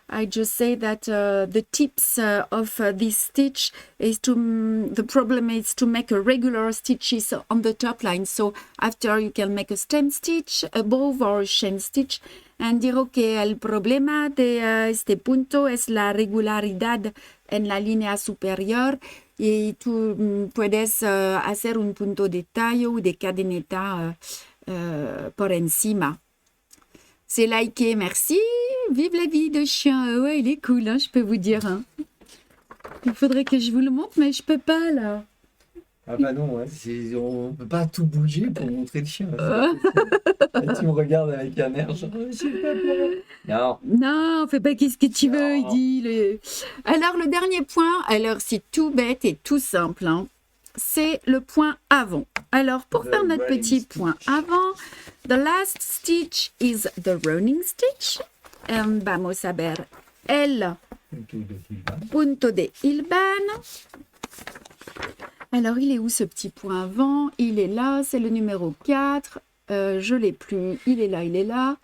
Speaker 1: I just say that the tips of this stitch is the problem is to make a regular stitches on the top line. So after you can make a stem stitch above or a chain stitch. And digo que el problema de este punto es la regularidad en la línea superior y tú puedes hacer un punto de tallo ou de cadeneta por encima. C'est liké, merci. Vive la vie de chien. Ouais, il est cool, je peux vous dire. Il faudrait que je vous le montre, mais je peux pas, là.
Speaker 2: Ah bah non, ouais, on peut pas tout bouger pour montrer le chien. Et tu me regardes avec un air genre, s'il te plaît. Non.
Speaker 1: Non, fais pas qu'est-ce que tu veux, il dit. Alors, le dernier point, alors c'est tout bête et tout simple. C'est le point avant. Alors, pour faire notre petit point avant, the last stitch is the running stitch. Vamos a ver el punto de hilvan. Alors, il est où ce petit point avant? Il est là, c'est le numéro 4. Je ne l'ai plus. Il est là, il est là.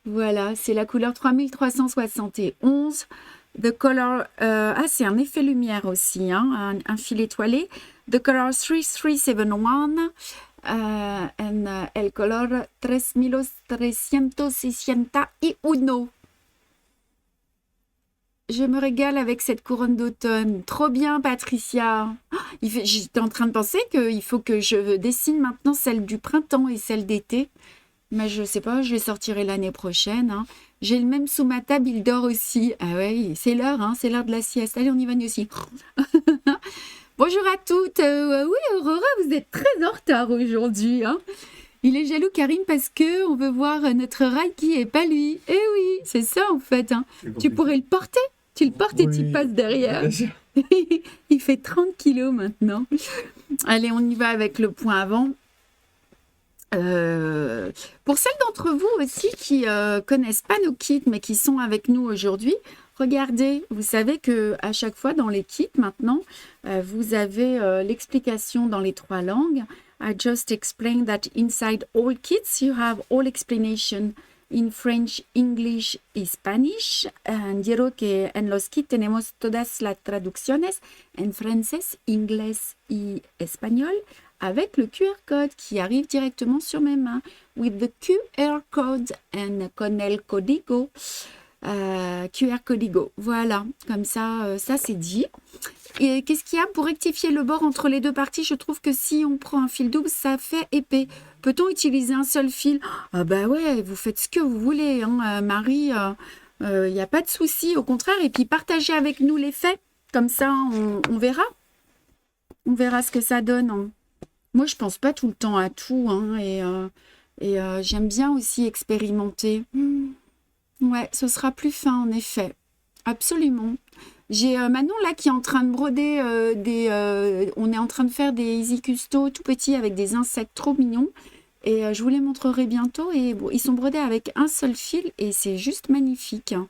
Speaker 1: Voilà, c'est la couleur 3371. The color, c'est un effet lumière aussi, un fil étoilé. The color 3371 and el color 3361. Je me régale avec cette couronne d'automne. Trop bien, Patricia. J'étais en train de penser qu'il faut que je dessine maintenant celle du printemps et celle d'été. Mais je sais pas, je les sortirai l'année prochaine. J'ai le même sous ma table, il dort aussi. Ah ouais, c'est l'heure, c'est l'heure de la sieste. Allez, on y va nous aussi. Bonjour à toutes. Oui, Aurora, vous êtes très en retard aujourd'hui. Il est jaloux, Karim, parce que on veut voir notre Raiki et pas lui. Eh oui, c'est ça en fait. Tu pourrais le porter. Tu le portes et tu passes derrière. Il fait 30 kilos maintenant. Allez, on y va avec le point avant. Pour celles d'entre vous aussi qui connaissent pas nos kits, mais qui sont avec nous aujourd'hui, regardez, vous savez que à chaque fois dans les kits maintenant, vous avez l'explication dans les 3 langues. I just explained that inside all kits you have all explanation in French, English y Spanish. Quiero que en los kits tenemos todas las traducciones en francés, inglés y espagnol, avec le QR code qui arrive directement sur mes mains. With the QR code and con el código. QR código. Voilà, comme ça, ça c'est dit. Et qu'est-ce qu'il y a pour rectifier le bord entre les 2 parties? Je trouve que si on prend un fil double, ça fait épais. Peut-on utiliser un seul fil? Ah bah ouais, vous faites ce que vous voulez, hein, Marie. Il n'y a pas de souci, au contraire. Et puis partagez avec nous les faits. Comme ça, on verra. On verra ce que ça donne. Hein. Moi, je pense pas tout le temps à tout. Hein, et j'aime bien aussi expérimenter. Ouais, ce sera plus fin, en effet. Absolument. J'ai Manon là qui est en train de broder on est en train de faire des Easy Custo tout petits avec des insectes trop mignons. Et je vous les montrerai bientôt. Et bon, ils sont brodés avec un seul fil et c'est juste magnifique. Hein.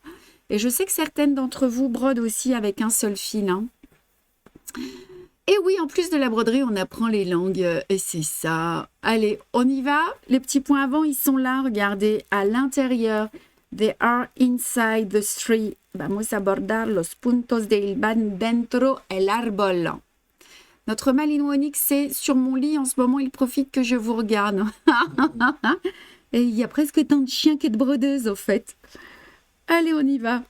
Speaker 1: Et je sais que certaines d'entre vous brodent aussi avec un seul fil. Hein. Et oui, en plus de la broderie, on apprend les langues. Et c'est ça. Allez, on y va. Les petits points avant, ils sont là. Regardez, à l'intérieur. They are inside the tree. Vamos a bordar los puntos del van dentro el árbol. Notre Malinois Onyx, c'est sur mon lit. En ce moment, il profite que je vous regarde. Et il y a presque tant de chiens que de brodeuses, au fait. Allez, on y va.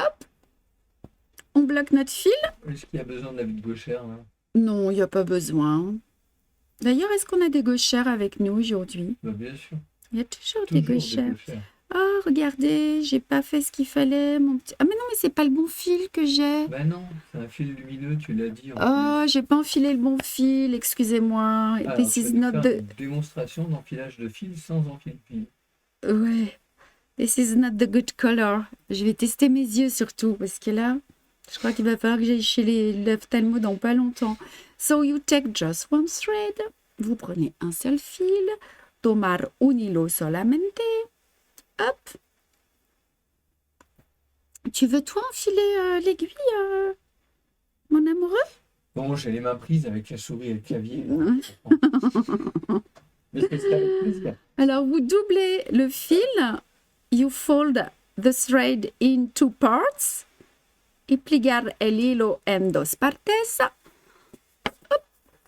Speaker 1: Hop. On bloque notre fil.
Speaker 2: Est-ce qu'il y a besoin de la de gauchère là?
Speaker 1: Non, il n'y a pas besoin. D'ailleurs, est-ce qu'on a des gauchères avec nous aujourd'hui?
Speaker 2: Bah, bien sûr.
Speaker 1: Il y a toujours des gauchères. Oh, regardez, j'ai pas fait ce qu'il fallait. Mon petit... Ah, mais non, mais c'est pas le bon fil que j'ai.
Speaker 2: Bah non, c'est un fil lumineux, tu l'as dit.
Speaker 1: Oh, j'ai pas enfilé le bon fil, excusez-moi.
Speaker 2: Alors,
Speaker 1: This is not the...
Speaker 2: Une démonstration d'enfilage de fil sans enfil de fil.
Speaker 1: Ouais. This is not the good color. Je vais tester mes yeux surtout, parce que là, je crois qu'il va falloir que j'aille chez les l'ophtalmo dans pas longtemps. So you take just one thread. Vous prenez un seul fil. Tomar un hilo solamente. Hop. Tu veux toi enfiler l'aiguille, mon amoureux?
Speaker 2: Bon, j'ai les mains prises avec la souris et le clavier. Mais c'est ça avec plaisir.
Speaker 1: Alors, vous doublez le fil. You fold the thread in 2 parts. Y pligar el hilo en 2 partes. Hop,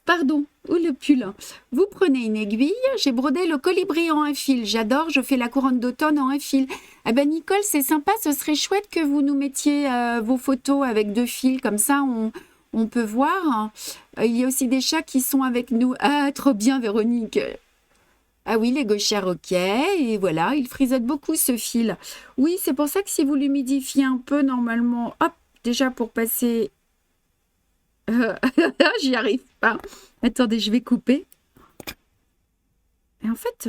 Speaker 1: pardon, où le pull. Vous prenez une aiguille. J'ai brodé le colibri en un fil. J'adore, je fais la couronne d'automne en un fil. Eh ben Nicole, c'est sympa, ce serait chouette que vous nous mettiez vos photos avec 2 fils. Comme ça, on peut voir. Il y a aussi des chats qui sont avec nous. Ah, trop bien, Véronique. Ah oui, les gauchères, ok. Et voilà, il frisette beaucoup ce fil. Oui, c'est pour ça que si vous l'humidifiez un peu, normalement, hop, déjà pour passer... J'y arrive pas. Attendez, je vais couper. Et en fait,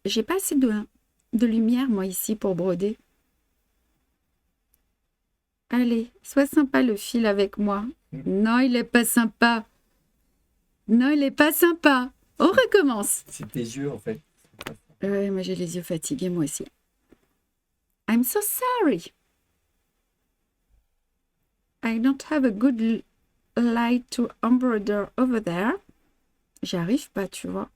Speaker 1: j'ai pas assez de lumière, moi, ici, pour broder. Allez, sois sympa, le fil, avec moi. Non, il est pas sympa. Non, il est pas sympa. On recommence.
Speaker 2: C'est tes yeux, en fait.
Speaker 1: Ouais, moi j'ai les yeux fatigués, moi aussi. I'm so sorry. I don't have a good light to embroider over there. J'arrive pas, tu vois.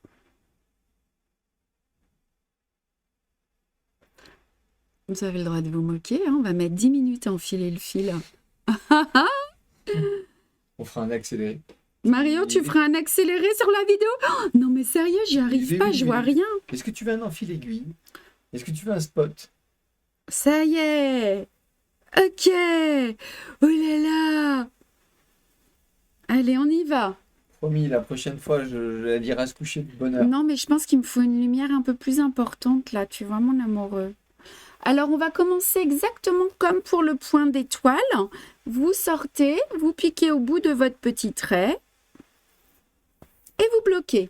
Speaker 1: Vous avez le droit de vous moquer, hein. On va mettre 10 minutes à enfiler le fil.
Speaker 2: On fera un accéléré.
Speaker 1: Mario, tu feras un accéléré sur la vidéo? Oh, non mais sérieux, j'y arrive pas, je vois rien.
Speaker 2: Est-ce que tu veux un enfil aiguille? Est-ce que tu veux un spot?
Speaker 1: Ça y est. Ok. Oh là là. Allez, on y va.
Speaker 2: Promis, la prochaine fois, je la dirai à se coucher de bonne heure.
Speaker 1: Non, mais je pense qu'il me faut une lumière un peu plus importante là, tu vois, mon amoureux. Alors, on va commencer exactement comme pour le point d'étoile. Vous sortez, vous piquez au bout de votre petit trait et vous bloquez.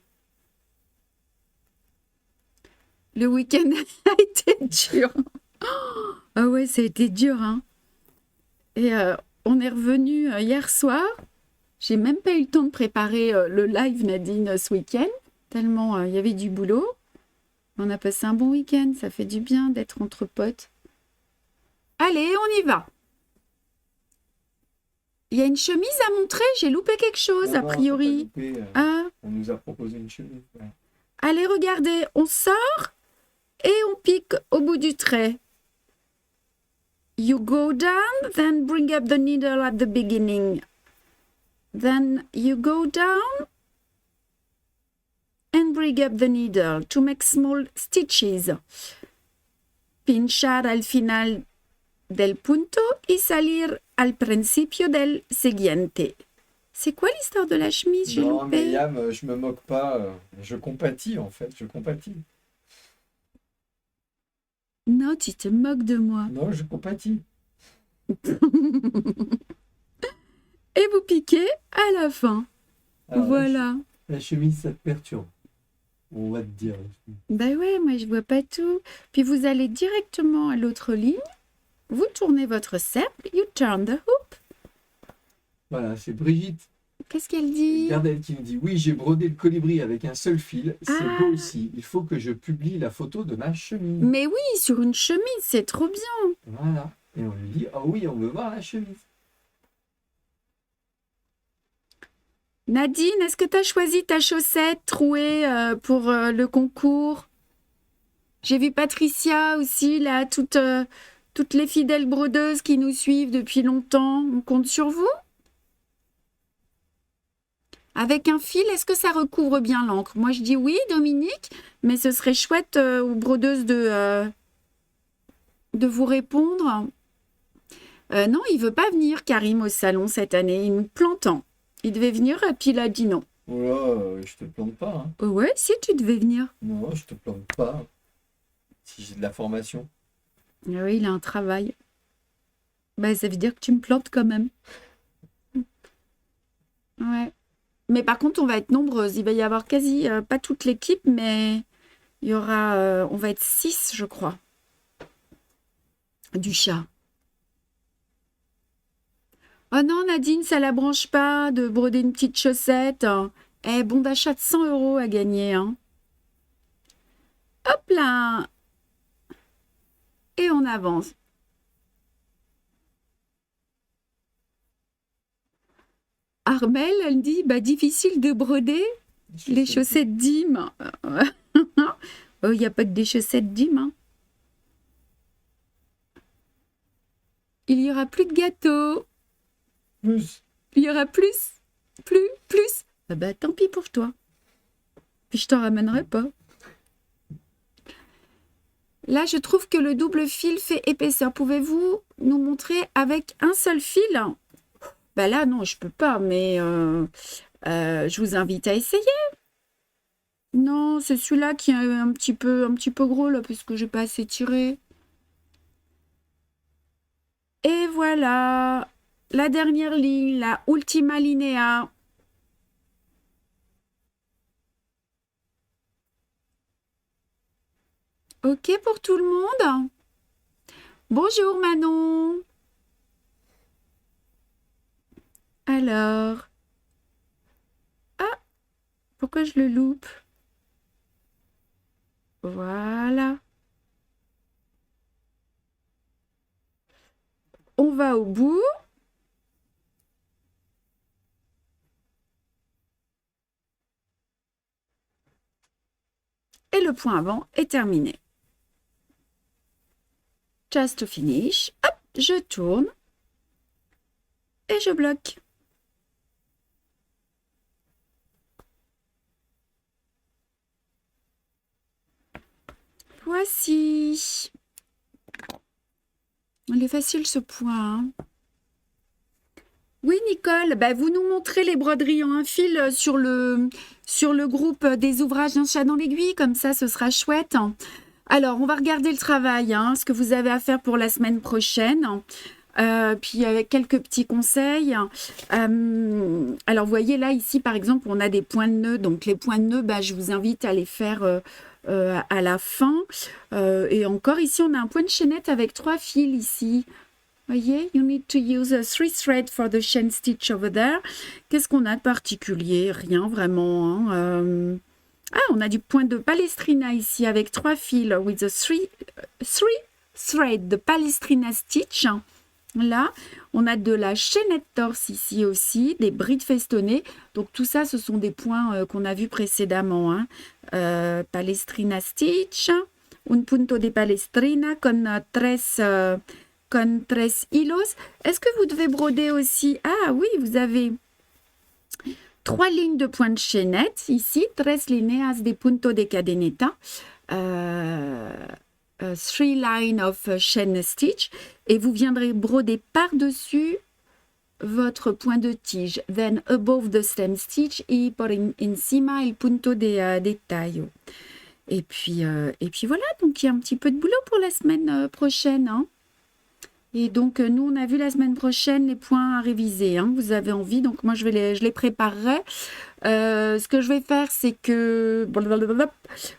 Speaker 1: Le week-end a été dur. Ah ouais, ça a été dur, hein. Et on est revenu hier soir. J'ai même pas eu le temps de préparer le live, Nadine, ce week-end, tellement il y avait du boulot. On a passé un bon week-end, ça fait du bien d'être entre potes. Allez, on y va. Il y a une chemise à montrer, j'ai loupé quelque chose,
Speaker 2: Non,
Speaker 1: a
Speaker 2: non,
Speaker 1: priori.
Speaker 2: t'as pas loupé,
Speaker 1: Ah,
Speaker 2: on nous a proposé une chemise. Ouais.
Speaker 1: allez, regardez, on sort et on pique au bout du trait. You go down, then bring up the needle at the beginning. Then you go down and bring up the needle to make small stitches. Pinchar al final del punto y salir al principio del siguiente. C'est quoi l'histoire de la chemise? J'ai
Speaker 2: Non, mais
Speaker 1: loupé.
Speaker 2: Yam, je me moque pas. Je compatis, en fait. Je compatis.
Speaker 1: Non, tu te moques de moi.
Speaker 2: Non, je compatis.
Speaker 1: Et vous piquez à la fin.
Speaker 2: Alors,
Speaker 1: Voilà.
Speaker 2: La chemise, ça te perturbe. On va te dire.
Speaker 1: Ben ouais, moi je vois pas tout. Puis vous allez directement à l'autre ligne. Vous tournez votre cercle. You turn the hoop.
Speaker 2: Voilà, c'est Brigitte.
Speaker 1: Qu'est-ce qu'elle dit?
Speaker 2: Regarde elle qui me dit: oui, j'ai brodé le colibri avec un seul fil. C'est
Speaker 1: Ah.
Speaker 2: beau aussi. Il faut que je publie la photo de ma chemise.
Speaker 1: Mais oui, sur une chemise, c'est trop bien.
Speaker 2: Voilà. Et on lui dit: oh oui, on veut voir la chemise.
Speaker 1: Nadine, est-ce que tu as choisi ta chaussette trouée pour le concours? J'ai vu Patricia aussi, là, toutes les fidèles brodeuses qui nous suivent depuis longtemps. On compte sur vous? Avec un fil, est-ce que ça recouvre bien l'encre? Moi, je dis oui, Dominique, mais ce serait chouette aux brodeuses de vous répondre. Non, il veut pas venir, Karim, au salon cette année. Il nous plante. Il devait venir, et puis il a dit non.
Speaker 2: Oh là, je te plante pas. Hein.
Speaker 1: Ouais, si tu devais venir.
Speaker 2: Non, je te plante pas. Si j'ai de la formation.
Speaker 1: Ah oui, il a un travail. Bah, ça veut dire que tu me plantes quand même. Ouais. Mais par contre, on va être nombreuses. Il va y avoir quasi, pas toute l'équipe, mais il y aura, on va être 6, je crois. Du chat. Oh non, Nadine, ça la branche pas de broder une petite chaussette. Eh, bon d'achat de 100 € à gagner. Hein. Hop là! Et on avance. Armelle, elle dit, bah difficile de broder les chaussettes Dim. Il n'y a pas que des chaussettes Dim. Hein. Il y aura plus de gâteaux.
Speaker 2: Plus.
Speaker 1: Il y aura plus. Ah bah tant pis pour toi. Puis je t'en ramènerai pas. Là, je trouve que le double fil fait épaisseur. Pouvez-vous nous montrer avec un seul fil? Bah là, non, je peux pas, mais je vous invite à essayer. Non, c'est celui-là qui est un petit peu gros, là, parce que j'ai pas assez tiré. Et voilà, la dernière ligne, la ultima linea. OK pour tout le monde? Bonjour Manon. Alors. Ah, pourquoi je le loupe? Voilà. On va au bout. Et le point avant est terminé. Just to finish. Hop, je tourne. Et je bloque. Voici. Il est facile ce point. Hein. Oui, Nicole, bah, vous nous montrez les broderies en un fil sur le groupe des ouvrages d'un chat dans l'aiguille. Comme ça, ce sera chouette. Alors, on va regarder le travail, hein, ce que vous avez à faire pour la semaine prochaine. Puis avec quelques petits conseils. Alors, vous voyez là, ici, par exemple, on a des points de nœud. Donc, les points de nœud, bah, je vous invite à les faire à la fin. Et encore, ici, on a un point de chaînette avec 3 fils ici. Voyez, you need to use a 3 thread for the chain stitch over there. Qu'est-ce qu'on a de particulier? Rien vraiment. Hein. Ah, on a du point de Palestrina ici avec 3 fils with the 3 thread de Palestrina stitch. Là, on a de la chaînette torse ici aussi, des brides festonnées. Donc tout ça, ce sont des points qu'on a vus précédemment. Hein. Palestrina stitch, un punto de Palestrina con tres hilos. Est-ce que vous devez broder aussi? Ah oui, vous avez 3 lignes de points de chaînette ici, tres líneas de punto de cadeneta. 3 lines of chain stitch, et vous viendrez broder par-dessus votre point de tige. Then above the stem stitch y por encima el punto de tallo. Et puis voilà, donc il y a un petit peu de boulot pour la semaine prochaine. Hein. Et donc nous, on a vu la semaine prochaine les points à réviser. Hein. Vous avez envie, donc moi je les préparerai. Ce que je vais faire, c'est que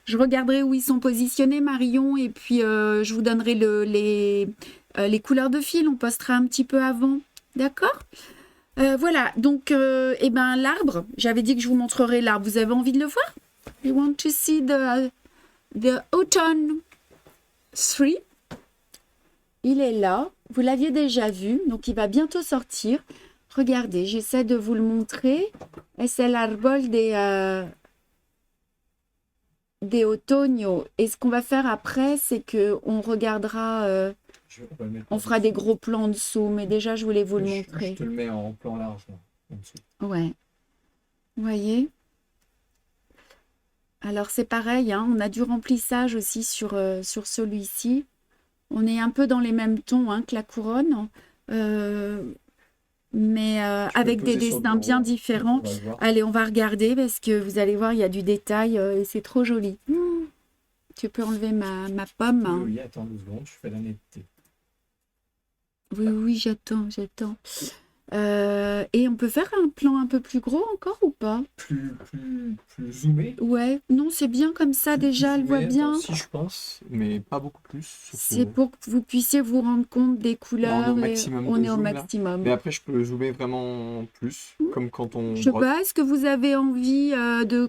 Speaker 1: je regarderai où ils sont positionnés, Marion, et puis je vous donnerai les couleurs de fil. On postera un petit peu avant, d'accord? Voilà, donc l'arbre, j'avais dit que je vous montrerai l'arbre. Vous avez envie de le voir? You want to see the autumn 3? Il est là, vous l'aviez déjà vu, donc il va bientôt sortir. Regardez, j'essaie de vous le montrer. Et c'est l'arbol des otoño. Et ce qu'on va faire après, c'est qu'on regardera, on fera des gros plans en dessous. Mais déjà, je voulais vous le montrer.
Speaker 3: Je te le mets en plan large, là, en dessous.
Speaker 1: Ouais. Vous voyez? Alors, c'est pareil, hein, on a du remplissage aussi sur celui-ci. On est un peu dans les mêmes tons hein, que la couronne. Mais avec des dessins bien différents. Allez, on va regarder parce que vous allez voir, il y a du détail et c'est trop joli. Tu peux enlever ma pomme. Hein.
Speaker 3: Oui, attends 2 secondes, je fais la netteté.
Speaker 1: Oui, j'attends. Et on peut faire un plan un peu plus gros encore ou pas?
Speaker 3: Plus zoomé?
Speaker 1: Ouais, non, c'est bien comme ça déjà, elle voit bien.
Speaker 3: Si je pense, mais pas beaucoup plus.
Speaker 1: C'est pour que vous puissiez vous rendre compte des couleurs. On est au maximum.
Speaker 3: Mais après, je peux zoomer vraiment plus, comme quand on.
Speaker 1: Je sais pas, est-ce que vous avez envie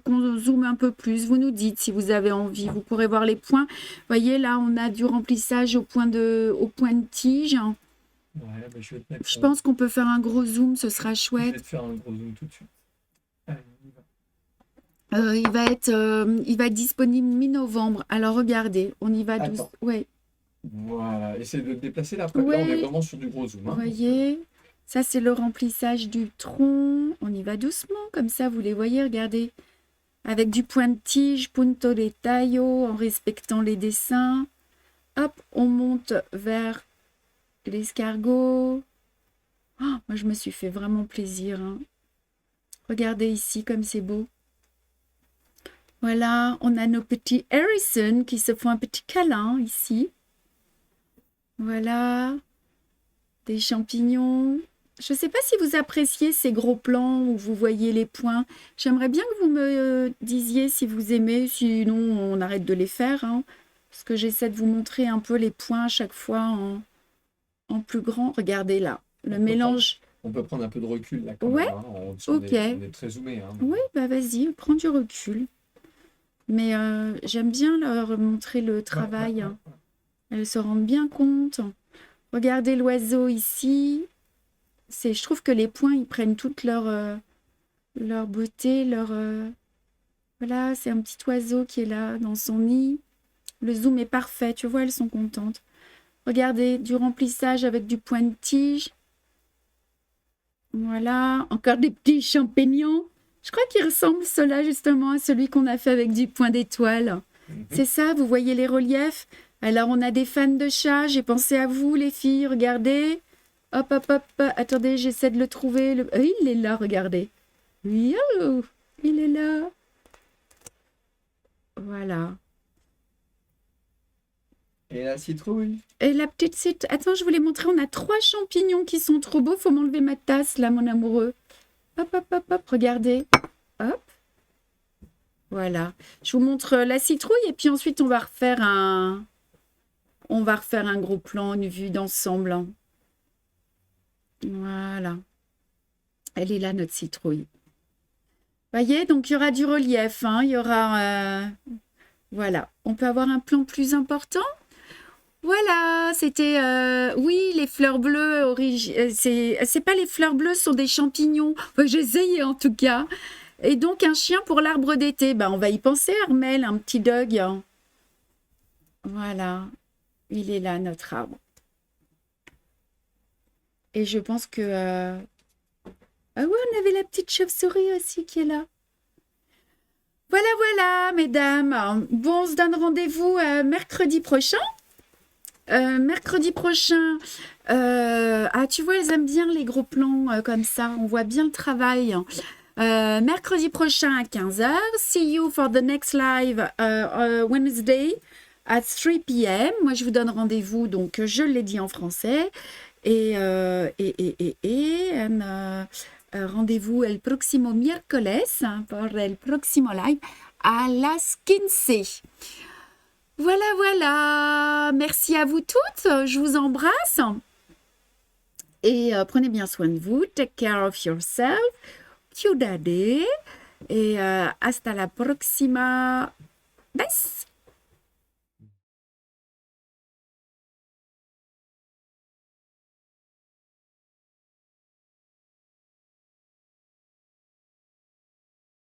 Speaker 1: qu'on zoome un peu plus? Vous nous dites si vous avez envie. Vous pourrez voir les points. Vous voyez, là, on a du remplissage au point de tige.
Speaker 3: Ouais, bah, je vais te mettre.
Speaker 1: Je pense qu'on peut faire un gros zoom, ce sera chouette.
Speaker 3: Je vais te faire un gros zoom tout de suite. Allez,
Speaker 1: on y va. Il va être disponible mi-novembre. Alors regardez, on y va doucement. Ouais.
Speaker 3: Voilà, essaye de te déplacer là. Après, là, on est vraiment sur du gros zoom. Hein.
Speaker 1: Vous voyez, ça c'est le remplissage du tronc. On y va doucement, comme ça, vous les voyez, regardez. Avec du point de tige, punto de tallo, en respectant les dessins. Hop, on monte vers l'escargot. Oh, moi, je me suis fait vraiment plaisir. Hein. Regardez ici comme c'est beau. Voilà, on a nos petits Harrison qui se font un petit câlin ici. Voilà, des champignons. Je ne sais pas si vous appréciez ces gros plans où vous voyez les points. J'aimerais bien que vous me disiez si vous aimez, sinon on arrête de les faire. Hein, parce que j'essaie de vous montrer un peu les points à chaque fois en plus grand. Regardez là, le mélange.
Speaker 3: On peut prendre un peu de recul là. Quand
Speaker 1: ouais,
Speaker 3: même, hein.
Speaker 1: ok.
Speaker 3: On est très zoomé. Hein,
Speaker 1: oui, bah vas-y, prends du recul. Mais j'aime bien leur montrer le travail. Hein. Elles se rendent bien compte. Regardez l'oiseau ici. Je trouve que les points, ils prennent toute leur beauté, Voilà, c'est un petit oiseau qui est là dans son nid. Le zoom est parfait, tu vois, elles sont contentes. Regardez, du remplissage avec du point de tige. Voilà, encore des petits champignons. Je crois qu'il ressemble cela justement à celui qu'on a fait avec du point d'étoile. C'est ça, vous voyez les reliefs? Alors, on a des fans de chats. J'ai pensé à vous, les filles. Regardez. Hop, hop, hop. Attendez, j'essaie de le trouver. Il est là, regardez. Oui, oh, il est là. Voilà.
Speaker 3: Et la citrouille.
Speaker 1: Et la petite citrouille. Attends, je vous l'ai montré. On a 3 champignons qui sont trop beaux. Faut m'enlever ma tasse, là, mon amoureux. Hop, hop, hop, hop. Regardez. Hop. Voilà. Je vous montre la citrouille et puis ensuite, on va refaire un gros plan, une vue d'ensemble. Voilà. Elle est là, notre citrouille. Voyez, donc il y aura du relief, hein, il y aura... voilà, on peut avoir un plan plus important. Voilà, c'était... oui, les fleurs bleues, c'est pas les fleurs bleues, ce sont des champignons. Enfin, j'ai essayé en tout cas. Et donc, un chien pour l'arbre d'été. Ben, on va y penser, Armel, un petit dog. Voilà, il est là, notre arbre. Et je pense que... Ah oui, on avait la petite chauve-souris aussi qui est là. Voilà, voilà, mesdames. Bon, on se donne rendez-vous mercredi prochain. Mercredi prochain, ah, tu vois, elles aiment bien les gros plans comme ça. On voit bien le travail. Mercredi prochain à 15h. See you for the next live Wednesday at 3 p.m. Moi, je vous donne rendez-vous, donc je l'ai dit en français. Rendez-vous el próximo miércoles pour el próximo live à las 15. Voilà, voilà. Merci à vous toutes. Je vous embrasse. Et prenez bien soin de vous. Take care of yourself. Cuidado. Et hasta la próxima vez.